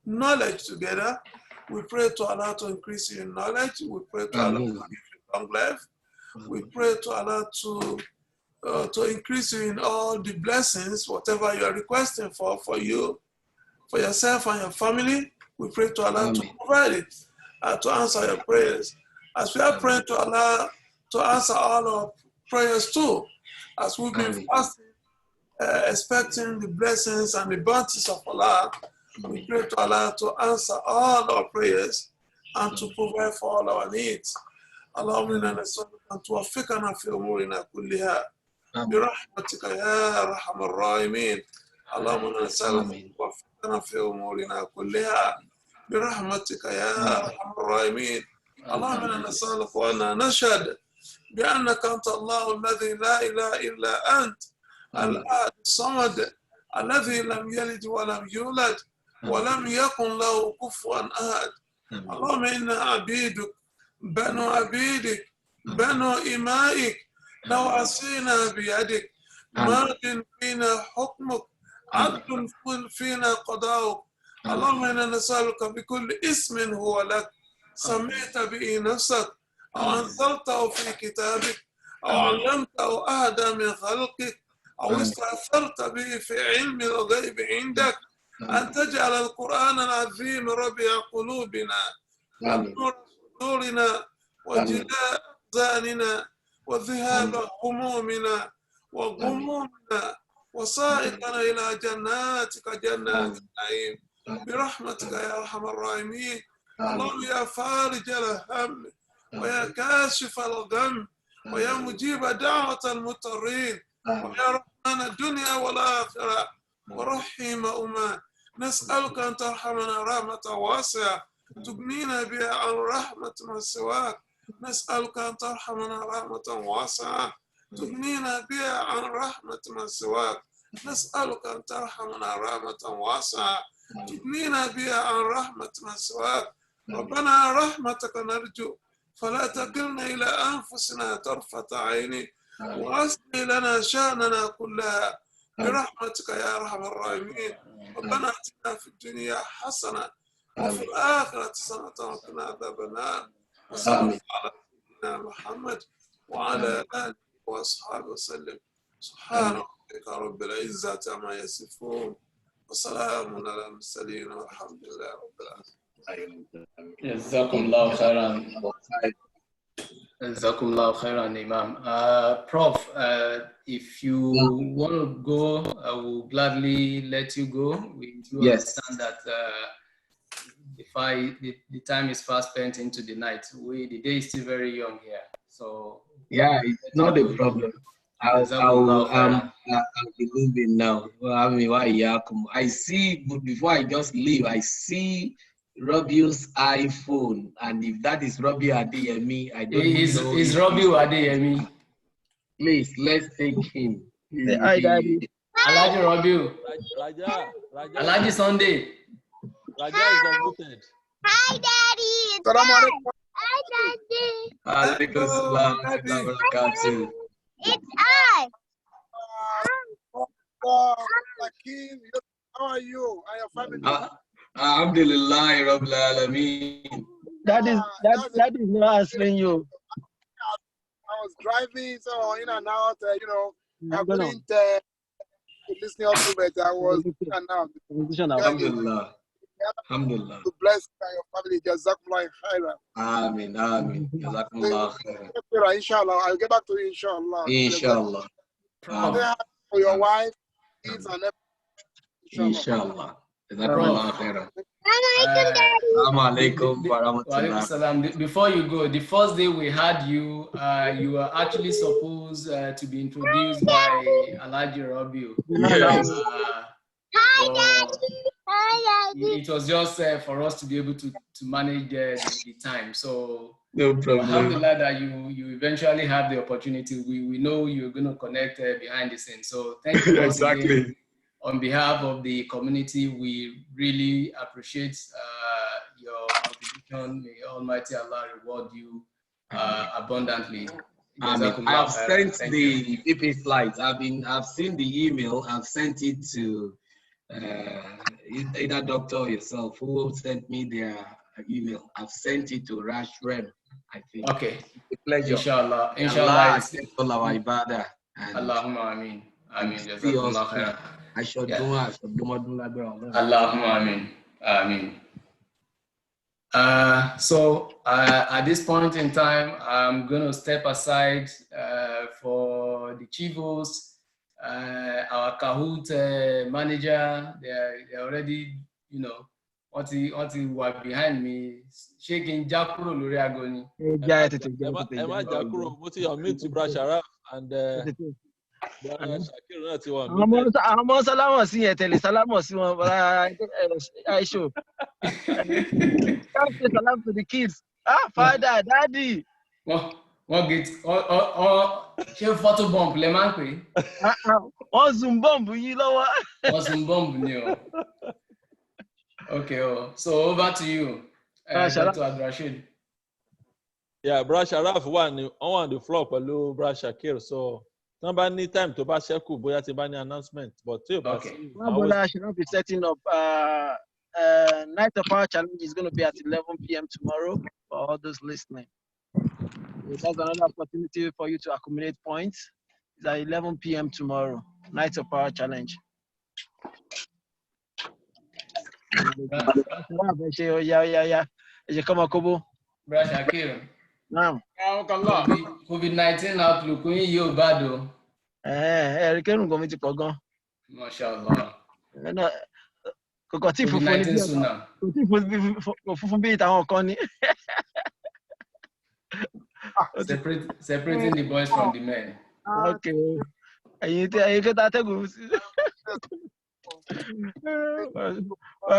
knowledge together. We pray to Allah to increase your knowledge. We pray to Allah to give you long life. We pray to Allah to increase you in all the blessings, whatever you are requesting for you, for yourself and your family. We pray to Allah to provide it, to answer your prayers. As we are praying to Allah to answer all our prayers too, as we've been fasting, expecting the blessings and the bounties of Allah, we pray to Allah to answer all our prayers and to provide for all our needs. اللهم إنا نسألك أن توفقنا في أمورنا كلها برحمتك يا أرحم الراحمين. اللهم إنا نسألك أن توفقنا في أمورنا كلها برحمتك يا أرحم الراحمين. اللهم إنا نسألك وأنا نشهد بأنك أنت الله الذي لا إله إلا أنت الأحد الصمد الذي لم يلد ولم يولد ولم يكن له كفوا أحد. اللهم إنا عبيدك بنو عبيدك بنو إمائك نواسينا بيدك ماض فينا حكمك عدل فينا قضاؤك. اللهم إنا نسألك بكل اسم هو لك سميت به نفسك أو أنزلته في كتابك أو علمته أحدا من خلقك أو استأثرت به في علم الغيب عندك أن تجعل القرآن العظيم ربيع قلوبنا ونور صدورنا وجلاء أحزاننا وذهاب همومنا وغمومنا وسائقنا إلى جناتك جنات النعيم برحمتك يا أرحم الراحمين. اللهم يا فارج الهم ويا كاشف الغم ويا مجيب دعوة المضطرين ويا رحمن الدنيا والآخرة ورحيم أمة، نسألك أن ترحمنا رحمة واسعة تغنينا بها عن رحمة من سواك. نسألك أن ترحمنا رحمة واسعة تغنينا بها عن رحمة من سواك. نسألك أن ترحمنا رحمة واسعة تغنينا بها عن رحمة من سواك. ربنا رحمتك نرجو فلا تكلنا إلى أنفسنا طرفة عين وأصلح لنا شأننا كلها برحمتك يا أرحم الراحمين. ربنا آتنا في الدنيا حسنة وفي الآخرة حسنة وقنا عذاب النار. وصلى الله على سيدنا محمد وعلى آله وأصحابه وسلم. سبحان ربك رب العزة عما يصفون وسلام على المرسلين والحمد لله رب العالمين. Jazakumullah khairan. Jazakumullah khairan, Imam. Prof, if you want to go, I will gladly let you go. We do understand that the time is fast spent into the night. The day is still very young here. So yeah, it's not a problem. I'll be leaving now. I see, but before I just leave, I see Robbie's iPhone, and if that is Robbie Adeyemi, I don't know. Is Robbie Adeyemi? Please, let's take him. Hi, Daddy. Alhaji Robbie. Raja. Alhaji Sunday. Raja is unmuted. Hi, Daddy. Hi, Daddy. Alaikum salam wa rahmatullahi wa barakatuh. It's I. Hakeem, how are you and your family? Alhamdulillah, Rabbil Alameen. That is not answering you. I was driving, so in and out, I Go on. couldn't listen up to it. I was in and out. Alhamdulillah. Alhamdulillah. To bless you and your family. Jazakumullah khairan. Amin. Amin. Jazakumullah khairan. Inshallah. I'll get back to you, inshallah. Inshallah. For your wife, kids, and everything. Inshallah. Jazakumullah khairan. Assalamu alaikum wa rahmatullah. Before you go, the first day we had you, you were actually supposed to be introduced by Alhaji Rabiu. Yes. It was just for us to be able to manage the time. So no problem. Alhamdulillah that you eventually have the opportunity. We know you're going to connect behind the scenes. So thank you once exactly. Again. On behalf of the community, we really appreciate your contribution. May Almighty Allah reward you abundantly. I have sent the PP slides. I've seen the email. I've sent it to either doctor or yourself who sent me their email. I've sent it to Rash Rem, I think. Okay. It's a pleasure. Inshallah. Inshallah. Accept all our ibadah. Allahumma ameen. Ameen. I should do it. Allahumma ameen. Ameen. So at this point in time, I'm going to step aside for the chief host, our Kahoot manager. They're already, what he was behind me, shaking Jakuro Lori Agoni. Emma Jakuro, putting your mute to Brush Araf and Shakir not one. I'm salama sí tele salama sí wọn I show. Salam to the kids. Father, daddy. What get ṣé photo bomb le man pe? Wọ́n zoom bomb yín lọ́wọ́. Wọ́n zoom bomb ni o. Okay, so over to you, Dr. Abdulrasheed. Yeah, Brush Araf on the floor pẹ̀lú Brush Shakir, so somebody need time to bash Sheku, bóyá ti bá ní announcement, but okay. I should not be setting up Night of Power Challenge is going to be at 11 p.m. tomorrow for all those listening. That's another opportunity for you to accumulate points. It's at 11 p.m. tomorrow. Night of Power Challenge. Brush Shakir. Naam. COVID-19 outlook yín yóò bad o. Ẹ̀rìkẹ́rùn gan mi ti pọ̀ gan. Mashallah. Kò tí funfun bí ìtàwọn kan ni. Separating the boys from the men. Okay. Ẹ̀yin kẹta tẹ́gùn sí.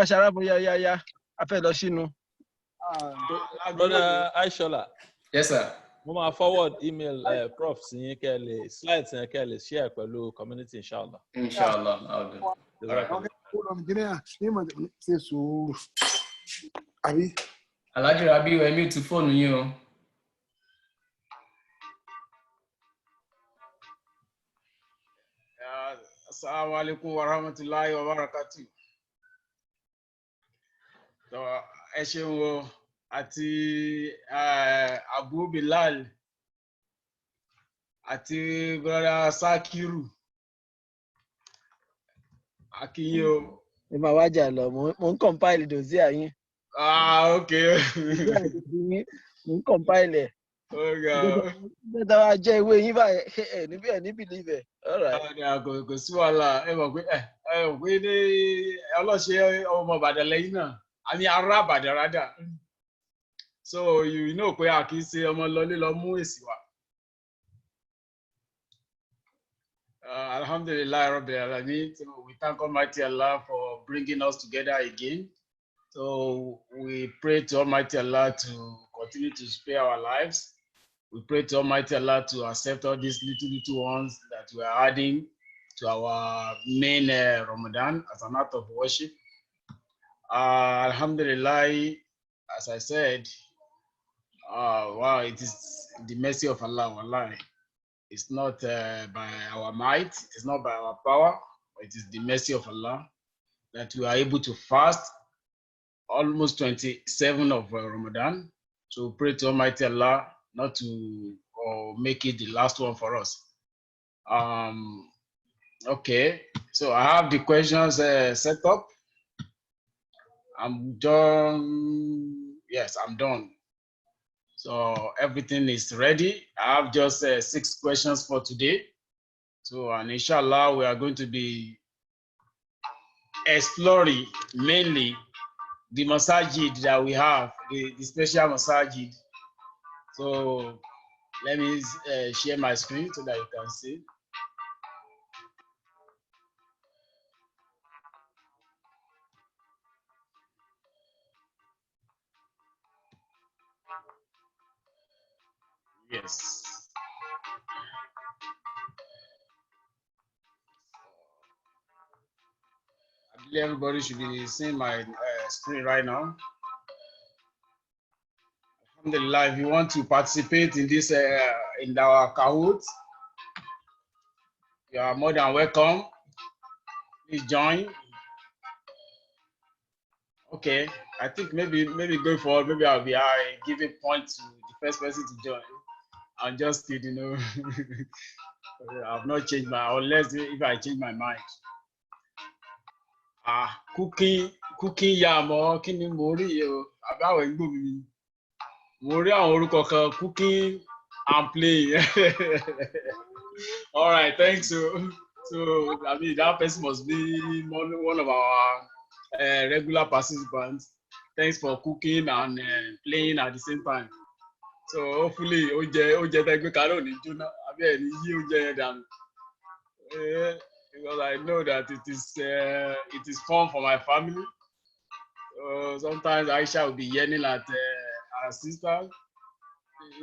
Ṣàràbù ya. A fẹ́ lọ sínú. Brother Aishola. Yes, sir. Mo máa forward email Prof sí yín kẹ́ slides yẹn kẹ́ share pẹ̀lú community inshallah. Inshallah, I'll do. All right. Alhaji Rabiu, ẹ mute phone yín o. Assalamu alaikum wa rahmatullahi wa barakatuh. So, ẹ ṣeun o àti Abu Bilal àti brother Sakiru. Akiyo. Ẹ máa wájà lọ, mo ń compile dossier yín. Okay. Mo ń compile ẹ̀. Bẹ́ẹ̀ wá jẹ́ ìwé yín báyìí níbí ẹ̀ ní believe ẹ̀. All right. Kò sí wàhálà ẹ mọ̀ pé ní ọlọ́ṣẹ́ ọmọ Ìbàdàn lẹ́yìn náà a ní ará Ìbàdàn rádà. So you know pé a kì í ṣe ọmọ lọlé lọ mú èsì wá. Alhamdulillah Rabbil Alamin. So we thank Almighty Allah for bringing us together again. So we pray to Almighty Allah to continue to spare our lives. We pray to Almighty Allah to accept all these little ones that we are adding to our main Ramadan as an act of worship. Alhamdulillah, as I said, wow, it is the mercy of Allah. Wallahi. It's not by our might, it's not by our power, It is the mercy of Allah that we are able to fast almost 27 of Ramadan. So pray to Almighty Allah not to make it the last one for us. Okay, so I have the questions set up. I'm done. Yes, I'm done. So everything is ready. I have just 6 questions for today. So, and inshallah, we are going to be exploring mainly the masajid that we have, the special masajid. So let me share my screen so that you can see. Yes. I believe everybody should be seeing my screen right now. Alhamdulillah, if you want to participate in this, in our Kahoot, you are more than welcome. Please join. Okay, I think maybe going forward, maybe I'll be giving points to the first person to join. I'm just kidding, you know. I've not changed my, unless if I change my mind. Cooking yam or kini mori o about mi. Mori àwọn orúkọ kan cooking and playing. All right, thanks. So I mean that person must be one of our regular participants. Thanks for cooking and playing at the same time. So hopefully, oúnjẹ tẹ́ gbé kalẹ̀ ò ní jóná àbí ẹ̀ ní yí oúnjẹ yẹn dànù. Because I know that it is fun for my family. Sometimes Aisha will be yelling at her sister.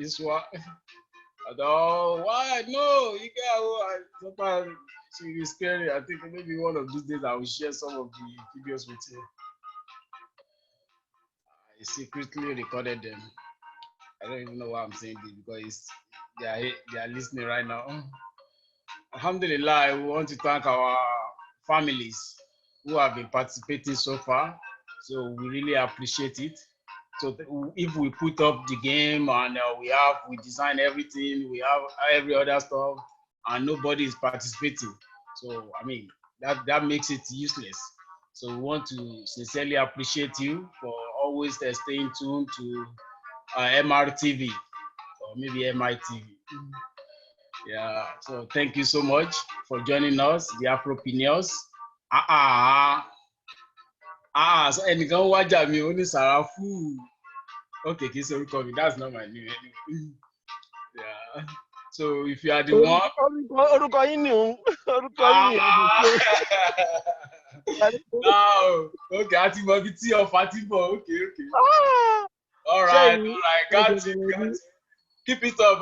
Iswa. Why? No, you got. Sometimes she will be scary. I think maybe one of these days I will share some of the videos with you. I secretly recorded them. I don't even know why I'm saying this because they are listening right now. Alhamdulillah, we want to thank our families who have been participating so far. So we really appreciate it. So if we put up the game and we design everything, we have every other stuff, and nobody is participating. So I mean that makes it useless. So we want to sincerely appreciate you for always staying tuned to MRTV or maybe MITV. Yeah, so thank you so much for joining us, the Afropreneurs. So ẹnìkan wájà mi ó ní Sàràfù. Okay, kì í ṣe orúkọ mi, that's not my name anyway. Yeah. So if you are the one. Orúkọ yín ni òun. Orúkọ yín ni òun. No, okay, àti mọ ibi tí ọfà ti bọ̀, okay. All right, got you. Keep it up.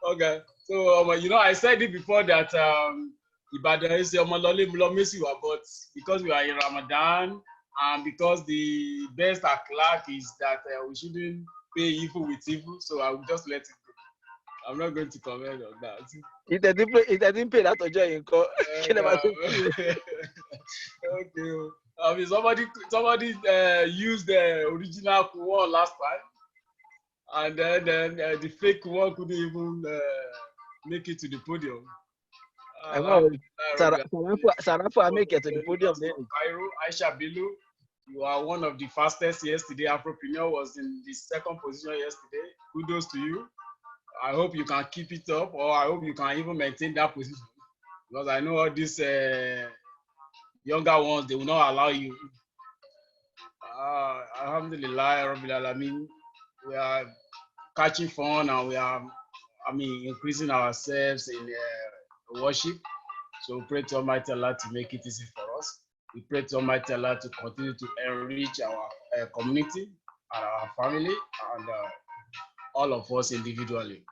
Okay, so you know, I said it before that Ibadan is but because we are in Ramadan and because the best akhlaq is that we shouldn't pay evil with evil, so I will just let it go. I'm not going to comment on that. It didn't pay that to Okay. I mean, somebody used the original one last time, and then the fake one couldn't even make it to the podium. Sarafu make it to the podium. Cairo, Aisha Bilu, you are one of the fastest yesterday. Afropreneur was in the 2nd position yesterday. Kudos to you. I hope you can keep it up, or I hope you can even maintain that position, because I know all these younger ones, they will not allow you. Alhamdulillah, Rabbil Alameen, we are catching fun and we are, increasing ourselves in worship. So we pray to Almighty Allah to make it easy for us. We pray to Almighty Allah to continue to enrich our community and our family and all of us individually.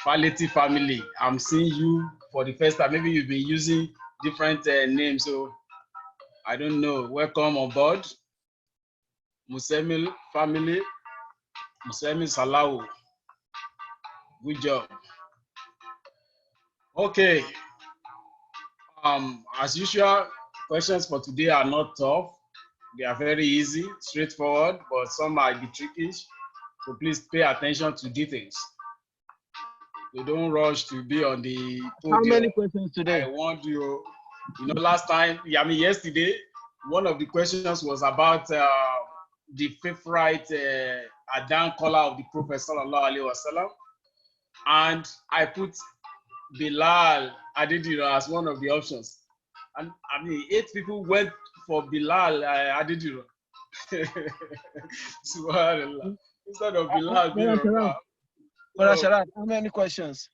Quality family, I'm seeing you for the first time. Maybe you've been using different names, so I don't know. Welcome on board. Musemil family, Musemil Salahu. Good job. Okay. As usual, questions for today are not tough. They are very easy, straightforward, but some might be tricky. So please pay attention to details. You don't rush to be on the podium. How many questions today? I want you, last time, yesterday, one of the questions was about the favorite Adhan color of the Prophet sallallahu alaihi wasallam, and I put Bilal Adediro as one of the options. And 8 people went for Bilal Adediro. Subhanallah. Instead of Bilal. Sharat, how many questions?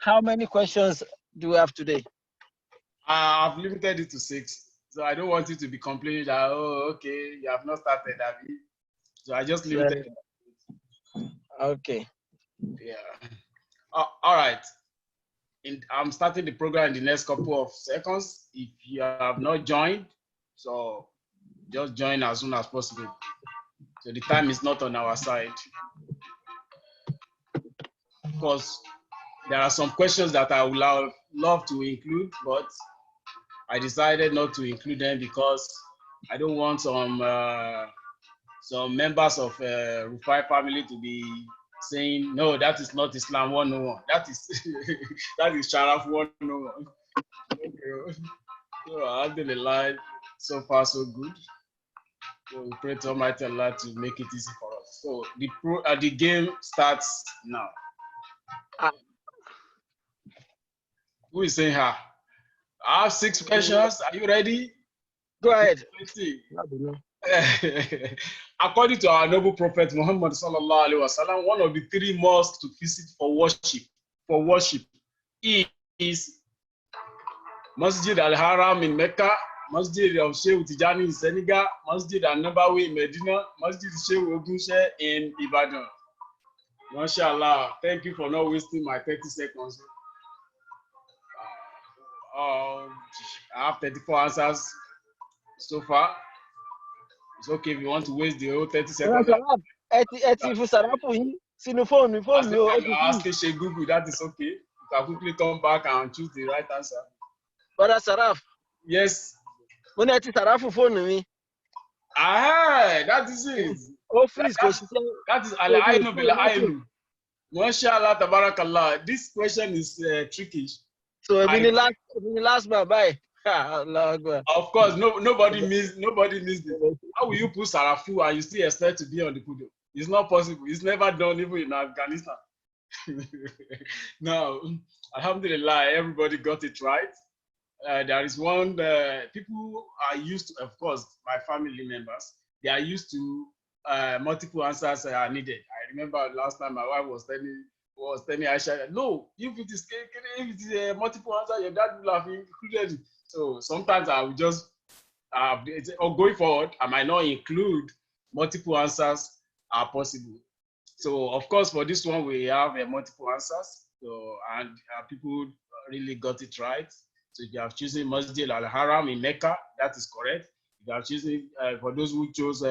How many questions do we have today? I've limited it to 6. So I don't want you to be complaining that, okay, you have not started, Abby. So I just limited it. Okay. Yeah. All right. I'm starting the program in the next couple of seconds. If you have not joined, so just join as soon as possible. So the time is not on our side. Of course, there are some questions that I would love to include, but I decided not to include them because I don't want some members of Rufai family to be saying, no, that is not Islam 101. That is that is Sharaf 101. Okay. So alhamdulillah, so far so good. So we pray to Almighty Allah to make it easy for us. So the game starts now. Who is saying her? I have 6 questions. Are you ready? Go ahead. Let's see. According to our noble prophet Muhammad sallallahu alaihi wasallam, one of the 3 mosques to visit for worship is Masjid Al-Haram in Mecca, Masjid of Sheikh Tijani in Senegal, Masjid Al-Nabawi in Medina, Masjid Sheikh Ogunshe in Ibadan. MashaAllah. Thank you for not wasting my 30 seconds. I have 34 answers so far. It's okay if you want to waste the whole 30 seconds. Ask Google, that is okay. You can quickly come back and choose the right answer. Brother Saraf. Yes. That is it. Oh, please, that is Al-Ainu. MashaAllah, tabarakallah. This question is tricky. So the last bye. Of course, nobody missed it. How will you put Sarafu and you still expect to be on the podium? It's not possible. It's never done even in Afghanistan. Now, alhamdulillah, everybody got it right. There is one, people are used to, of course, my family members, they are used to multiple answers are needed. I remember last time my wife was telling Aisha, no, if it is a multiple answer, your dad will have included it. So sometimes I will just, going forward, I might not include multiple answers are possible. So of course, for this one, we have multiple answers. So, and people really got it right. So if you have chosen Masjid Al-Haram in Mecca, that is correct. If you have chosen, for those who chose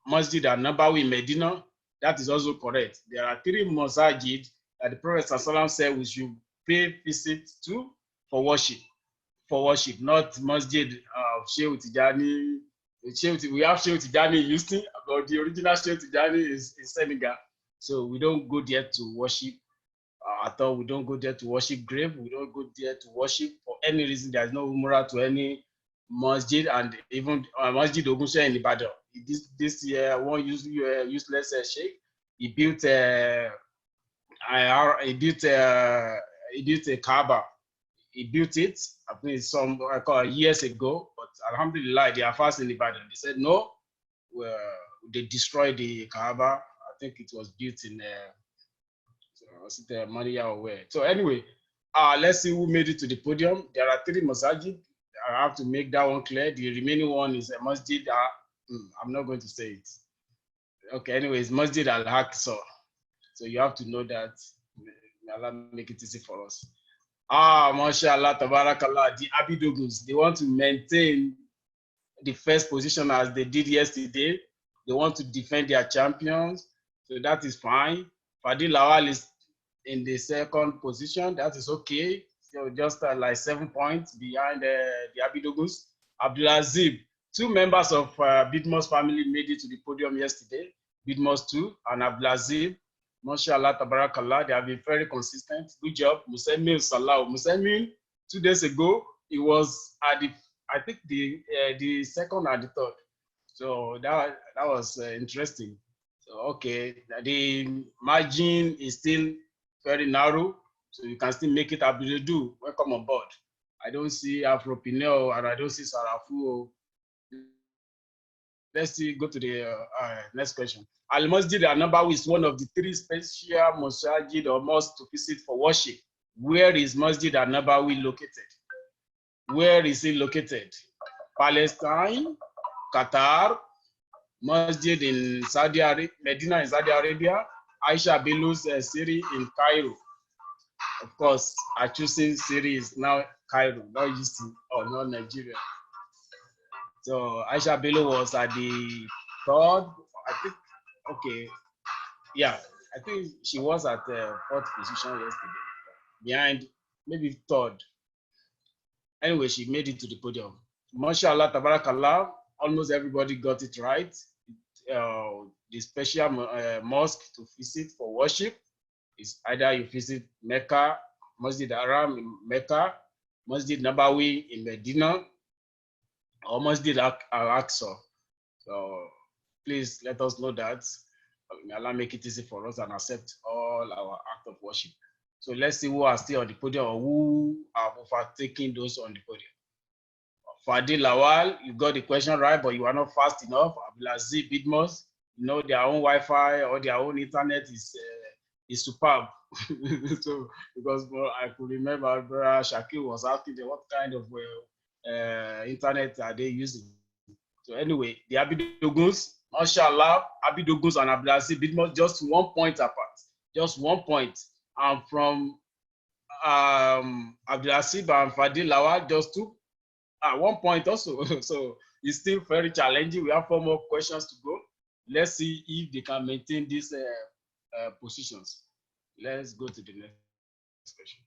Masjid Al-Nabawi in Medina, that is also correct. There are 3 masajid that the Prophet ﷺ said we should pay visit to for worship, not Masjid of Sheikh Tijani. We have Sheikh Tijani in Houston, but the original Sheikh Tijani is in Senegal. So we don't go there to worship at all. We don't go there to worship grave. We don't go there to worship for any reason. There is no umrah to any masjid, and even Masjid Ogunshe in Ibadan. This year, one useless sheikh, he built a Kaaba. He built it, I think some years ago, but alhamdulillah, they are fast in Ibadan. They said no, they destroyed the Kaaba. I think it was built in Maria or where. So anyway, let's see who made it to the podium. There are 3 masajid. I have to make that one clear. The remaining one is a masjid. I'm not going to say it. Okay, anyways, Masjid Al-Aqsa. So you have to know that. May Allah make it easy for us. MashaAllah, tabarakallah. The Abidogus, they want to maintain the first position as they did yesterday. They want to defend their champions. So that is fine. Fadil Lawal is in the 2nd position. That is okay. So just like 7 points behind the Abidogus. Abdulaziz, 2 members of Bidmos family made it to the podium yesterday. Bidmos 2 and Abdulaziz. Mashallah, tabarakallah, they have been very consistent. Good job. Musemil Salah. Musemil, 2 days ago, he was at the, I think the second and the third. So that was interesting. So okay, the margin is still very narrow, so you can still make it. Abdul, welcome on board. I don't see Afropinel and I don't see Sarafu. Let's see, go to the next question. Al Masjid An-Nabawi is one of the 3 special masajid or mosques to visit for worship. Where is Masjid An-Nabawi located? Where is it located? Palestine, Qatar, Masjid in Saudi Arabia, Medina in Saudi Arabia, Aisha Bilu's Syria in Cairo. Of course, I choosing Syria is now Cairo, not Houston or not Nigeria. So Aisha Bilu was at the 3rd, I think. Okay, yeah, I think she was at the 4th position yesterday, behind maybe 3rd. Anyway, she made it to the podium. Mashallah, tabarakallah, almost everybody got it right. The special mosque to visit for worship is either you visit Mecca, Masjid Haram in Mecca, Masjid Nabawi in Medina, or Masjid Al-Aqsa. So please let us know that. May Allah make it easy for us and accept all our acts of worship. So let's see who are still on the podium or who are overtaking those on the podium. Fadil Lawal, you got the question right, but you are not fast enough. Abdulaziz Bidmos, you know their own Wi-Fi or their own internet is superb. So because I could remember Brother Shakil was asking them what kind of internet are they using. So anyway, the Abidoguns, mashallah, Abidoguns and Abdulaziz Bidmos just 1 point apart, just 1 point. And from Abdulaziz and Fadil Lawal, just 2. 1 point also. So it's still very challenging. We have 4 more questions to go. Let's see if they can maintain these positions. Let's go to the next question.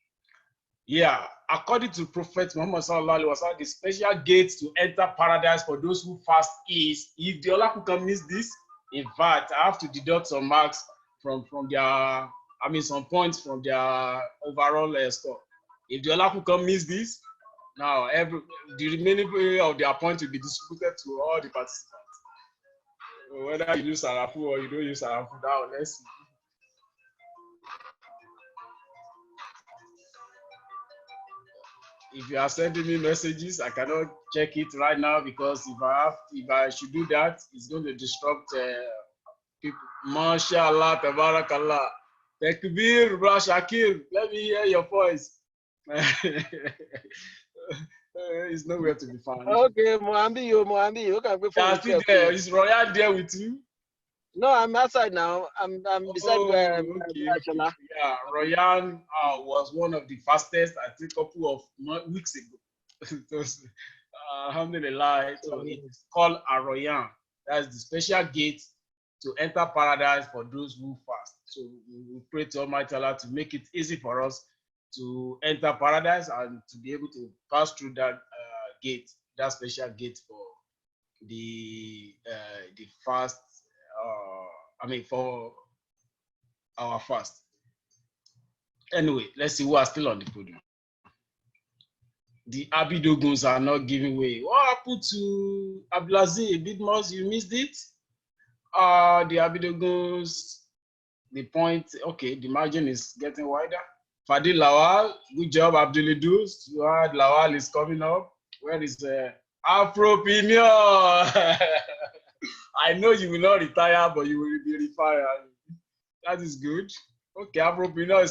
Yeah, according to Prophet Muhammad sallallahu alaihi wasallam, the special gate to enter paradise for those who fast is, if the Ola can miss this, in fact, I have to deduct some marks from their, some points from their overall score. If the Ola can miss this, now the remaining of their points will be distributed to all the participants. Whether you use Sarafu or you don't use Sarafu, now let's see. If you are sending me messages, I cannot check it right now because if I should do that, it's going to disrupt people. Mashallah, tabarakallah. Takbir, Bra Shakir, let me hear your voice. It's nowhere to be found. Okay, Mohambi, you can go for still there. Is Royal there with you? No, I'm outside now. I'm beside where okay. Yeah, Royan was one of the fastest, I think, a couple of weeks ago. Alhamdulillah. So it's called Royan. That's the special gate to enter paradise for those who fast. So we pray to Almighty Allah to make it easy for us to enter paradise and to be able to pass through that gate, that special gate for the fast. For our fast. Anyway, let's see who are still on the podium. The Abidoguns are not giving way. What happened to Abdulaziz Bidmos? You missed it? The Abidoguns, the point, okay, the margin is getting wider. Fadil Lawal, good job, Abdulaziz. Lawal is coming up. Where is Afropinion? I know you will not retire, but you will be retired. That is good. Okay, Afropreneur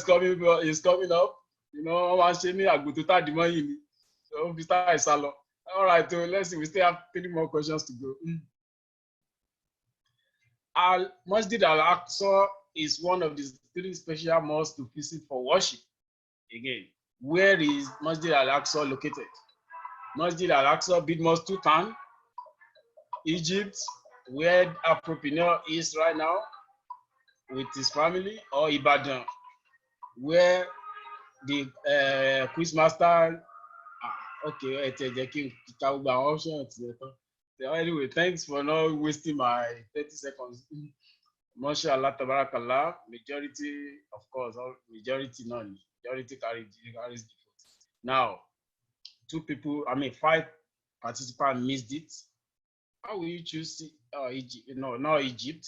is coming up. You know, I'm saying Agututa Dimayini. So Mr. Isalo. All right, so let's see. We still have 3 more questions to go. Masjid Al-Aqsa is one of the 3 special mosques to visit for worship. Again, where is Masjid Al-Aqsa located? Masjid Al-Aqsa, Bidmos Tutan, Egypt, where Afropreneur is right now with his family, or Ibadan, where the quiz master. Okay, so anyway, thanks for not wasting my 30 seconds. Mashallah, tabarakallah. Majority, of course, majority none. Majority carries the vote. Now, 5 participants missed it. How will you choose Egypt? No, not Egypt.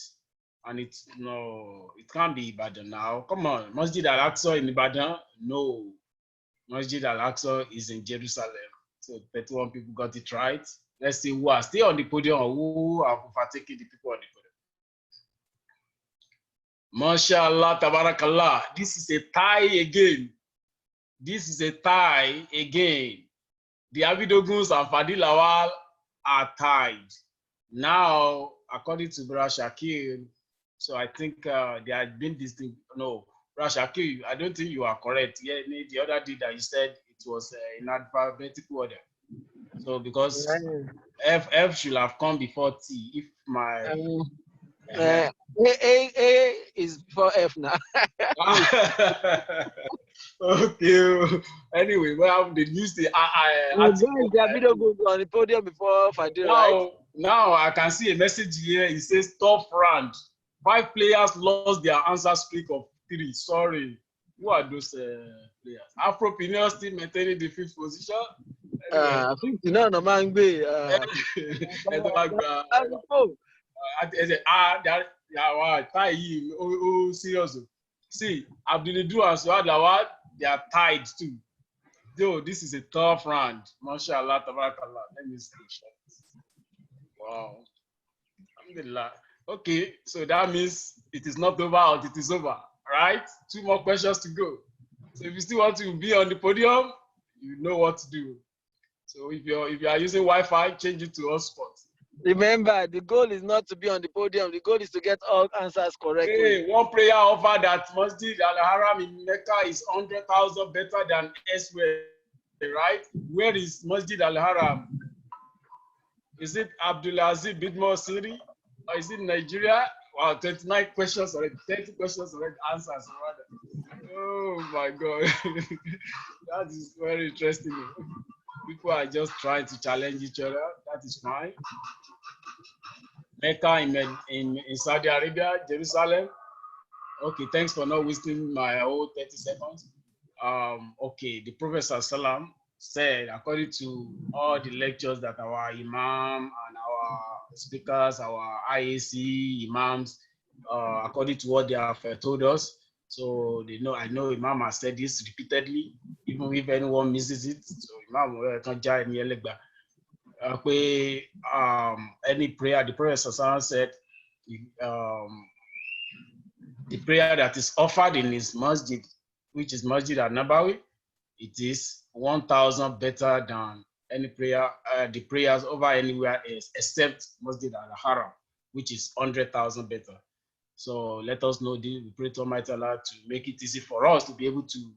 And it can't be Ibadan now. Come on, Masjid Al-Aqsa in Ibadan? No. Masjid Al-Aqsa is in Jerusalem. So 31 people got it right. Let's see who are still on the podium or who are overtaking the people on the podium. Mashallah, tabarakallah. This is a tie again. This is a tie again. The Abidoguns and Fadil Lawal are tied. Now, according to Brother Shakir, so I think there had been this thing. No, Brother Shakir, I don't think you are correct. Yeah, the other day that you said it was in alphabetical order. So because F should have come before T. If my A is before F now. Okay. Anyway, well, they used the video goes on the podium before Fadil, right? Now I can see a message here. It says top round. 5 players lost their answer streak of 3. Sorry. Who are those players? Afropreneur still maintaining the 5th position. I think you know no man be. Serious. See, AbdulHakeem and Suad Lawal, they are tied too. Though this is a tough round. Mashallah, tabarakallah. Let me see. Wow. Alhamdulillah. Okay, so that means it is not over or it is over. Right? 2 more questions to go. So if you still want to be on the podium, you know what to do. So if you are using Wi-Fi, change it to hotspot. Remember, the goal is not to be on the podium. The goal is to get all answers correctly. Hey, one prayer offered that Masjid Al-Haram in Mecca is 100,000 better than elsewhere, right? Where is Masjid Al-Haram? Is it Abdulaziz Bidmore City? Or is it Nigeria? Wow, 29 questions already, 30 questions already, answers rather. Oh my God. That is very interesting. People are just trying to challenge each other. That is fine. Mecca in Saudi Arabia, Jerusalem. Okay, thanks for not wasting my whole 30 seconds. Okay, the Prophet ﷺ said, according to all the lectures that our Imam and our speakers, our IAC Imams, according to what they have told us, so they know. I know Imam has said this repeatedly, even if anyone misses it. So Imam can't join me. Any prayer, the Prophet ﷺ said, the prayer that is offered in his masjid, which is Masjid al-Nabawi, it is 1,000 better than any prayer, the prayers over anywhere else except Masjid al-Haram, which is 100,000 better. So let us know this. We pray to Almighty Allah to make it easy for us to be able to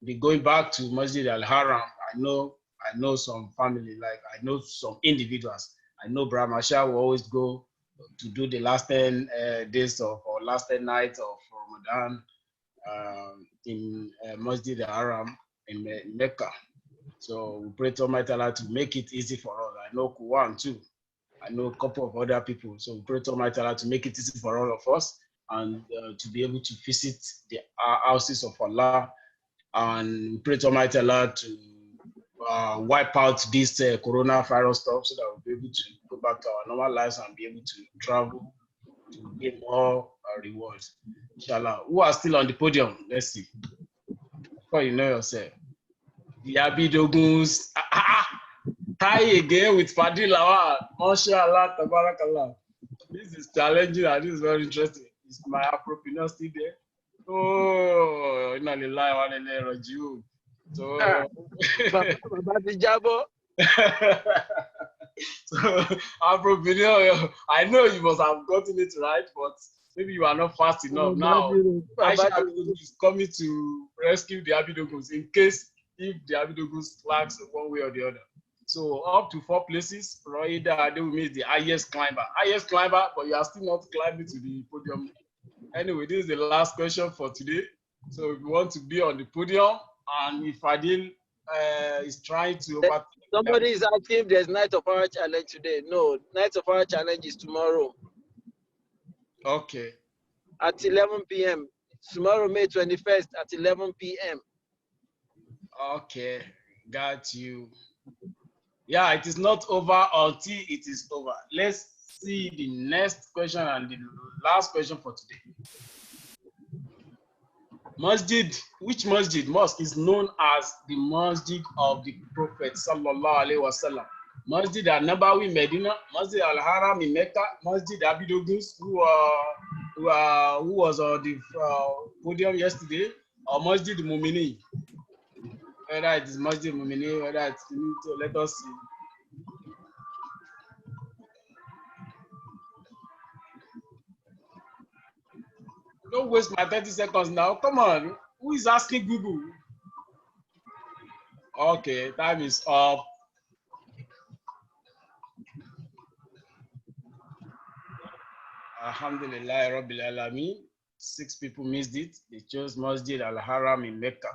be going back to Masjid al-Haram. I know some family, like I know some individuals. I know Brahma Shah will always go to do the last 10 days of, or last 10 nights of Ramadan in Masjid al-Haram in Mecca. So we pray to Almighty Allah to make it easy for us. I know Kuwan too. I know a couple of other people. So we pray to Almighty Allah to make it easy for all of us and to be able to visit the houses of Allah. And we pray to Almighty Allah to wipe out this coronavirus stuff so that we'll be able to go back to our normal lives and be able to travel to get more rewards. Inshallah. Who are still on the podium? Let's see. Of course, you know yourself. The Abidoguns tie again with Fadil Lawal. Mashallah, tabarakallah. This is challenging and this is very interesting. Is my Afropreneur still there? Oh, inna lillahi wa inna ilaihi raji'un. So, so Afropreneur, I know you must have gotten it right, but maybe you are not fast enough. Now, Aisha Abidogun is coming to rescue the Abidoguns in case if the Abidoguns lags one way or the other. So up to 4 places, Roida Adewumi is the highest climber. Highest climber, but you are still not climbing to the podium. Anyway, this is the last question for today. So if you want to be on the podium, And if Adil is trying to overtake Somebody is asking if there's Night of Power Challenge today. No, Night of Power Challenge is tomorrow. Okay. At 11 p.m. Tomorrow, May 21st at 11 p.m. Okay, got you. Yeah, it is not over until it is over. Let's see the next question and the last question for today. Masjid, which masjid, mosque is known as the Masjid of the Prophet Sallallahu Alaihi Wasallam? Masjid al-Nabawi Medina, Masjid al-Haram in Mecca, Masjid Abidogus, who was on the podium yesterday, or Masjid Mumini. Whether it is Masjid Mumini, whether it's Finito, let us see. Don't waste my 30 seconds now. Come on. Who is asking Google? Okay, time is up. Alhamdulillah, Rabbil Alameen. 6 people missed it. They chose Masjid Al-Haram in Mecca.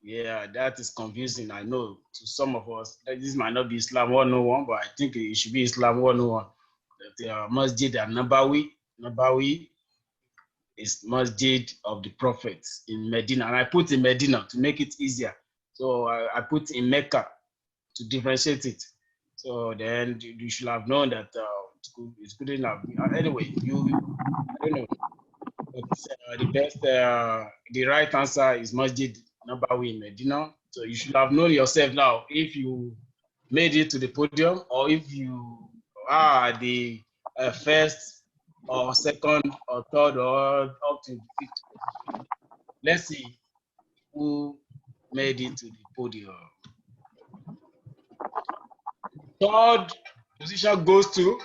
Yeah, that is confusing. I know to some of us, this might not be Islam 101, but I think it should be Islam 101. The Masjid Nabawi is Masjid of the Prophets in Medina. And I put in Medina to make it easier. So I put in Mecca to differentiate it. So then you should have known that it's good enough. Anyway, I don't know. But, the right answer is Masjid Nabawi in Medina. So you should have known yourself now if you made it to the podium or if you are the first or second or third or up to fifth. Let's see who made it to the podium. Third position goes to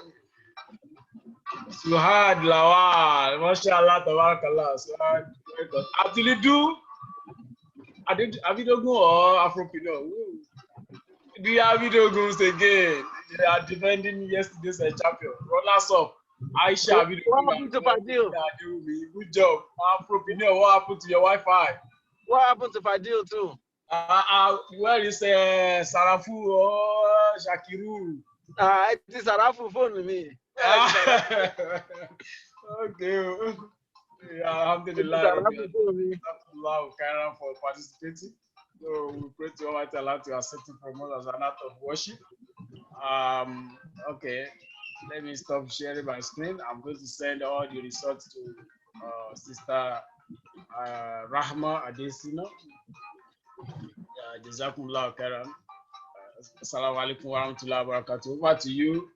Suhad Lawal. Mashallah, tabarakallah. Suhad, Abidogun or Afropino? The Abidoguns again. They are defending yesterday's champion. Rollers up. Aisha Abidogun. What happened to Fadil? Good job. Afropino, what happened to your Wi-Fi? What happened to Fadil too? Where is Sarafu or Shakiru? It is Sarafu phone with me. Okay. Yeah, alhamdulillah for participating. So we pray to Almighty Allah to accept it from us as an act of worship. Okay, let me stop sharing my screen. I'm going to send all the results to Sister Rahma Adesina. Jazakumullah khairan. Assalamu alaikum wa rahmatullahi wa barakatuh. Over to you,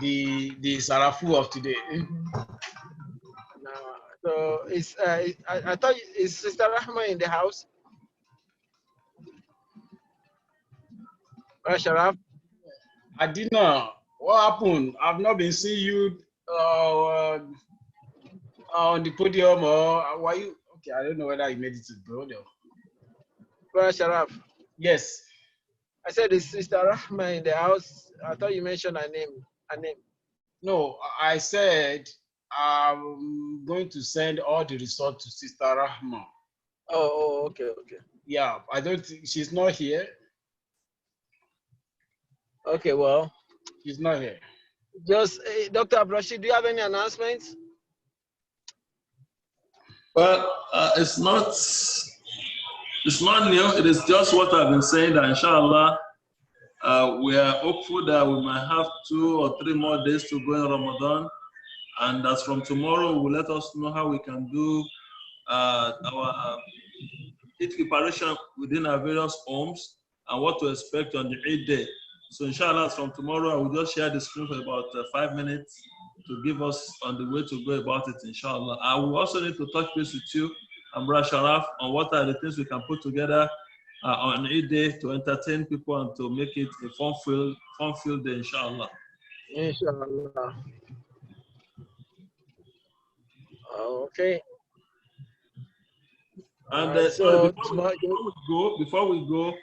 the Sarafu of today. So it's I thought is Sister Rahma in the house? Sharaf? Adina, what happened? I've not been seeing you on the podium, or were you? Okay, I don't know whether you made it to the podium. Sharaf? Yes. I said, is Sister Rahma in the house? I thought you mentioned her name. No, I said I'm going to send all the results to Sister Rahma. Oh, okay. Yeah, I don't think she's not here. Okay, well. She's not here. Just, Dr. Abrashi, do you have any announcements? Well, it's not new. It is just what I've been saying that inshallah, we are hopeful that we might have 2 or 3 more days to go in Ramadan. And as from tomorrow, will let us know how we can do our Eid preparation within our various homes and what to expect on the Eid day. So inshallah, from tomorrow, I will just share the screen for about 5 minutes to give us on the way to go about it, inshallah. I will also need to touch base with you, Amra Sharaf, on what are the things we can put together on Eid day to entertain people and to make it a fun-filled day, inshallah. Inshallah. Okay. And so before we go,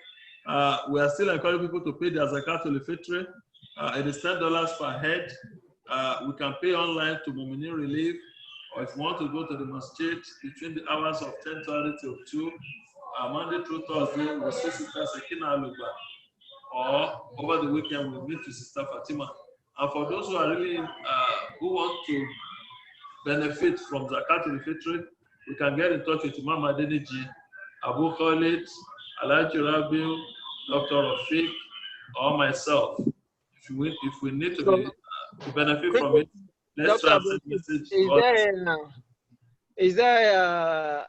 we are still encouraging people to pay their zakat al-fitr. It is $10 per head. We can pay online to Mumini Relief, or if you want to go to the masjid between the hours of 10:30 till 2, Monday through Thursday, we'll see Sister Sekina Alugba, or over the weekend, we'll meet with Sister Fatima. And for those who are really, who want to benefit from Zakatul Fitr, you can get in touch with Imam Adeniji, Abu Khalid, Alhaji Rabiu, Dr. Rafiq, or myself. If we need to benefit from it, let's try and send message. Is there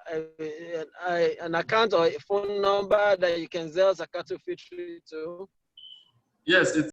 an account or a phone number that you can sell Zakatul Fitr to? Yes, it's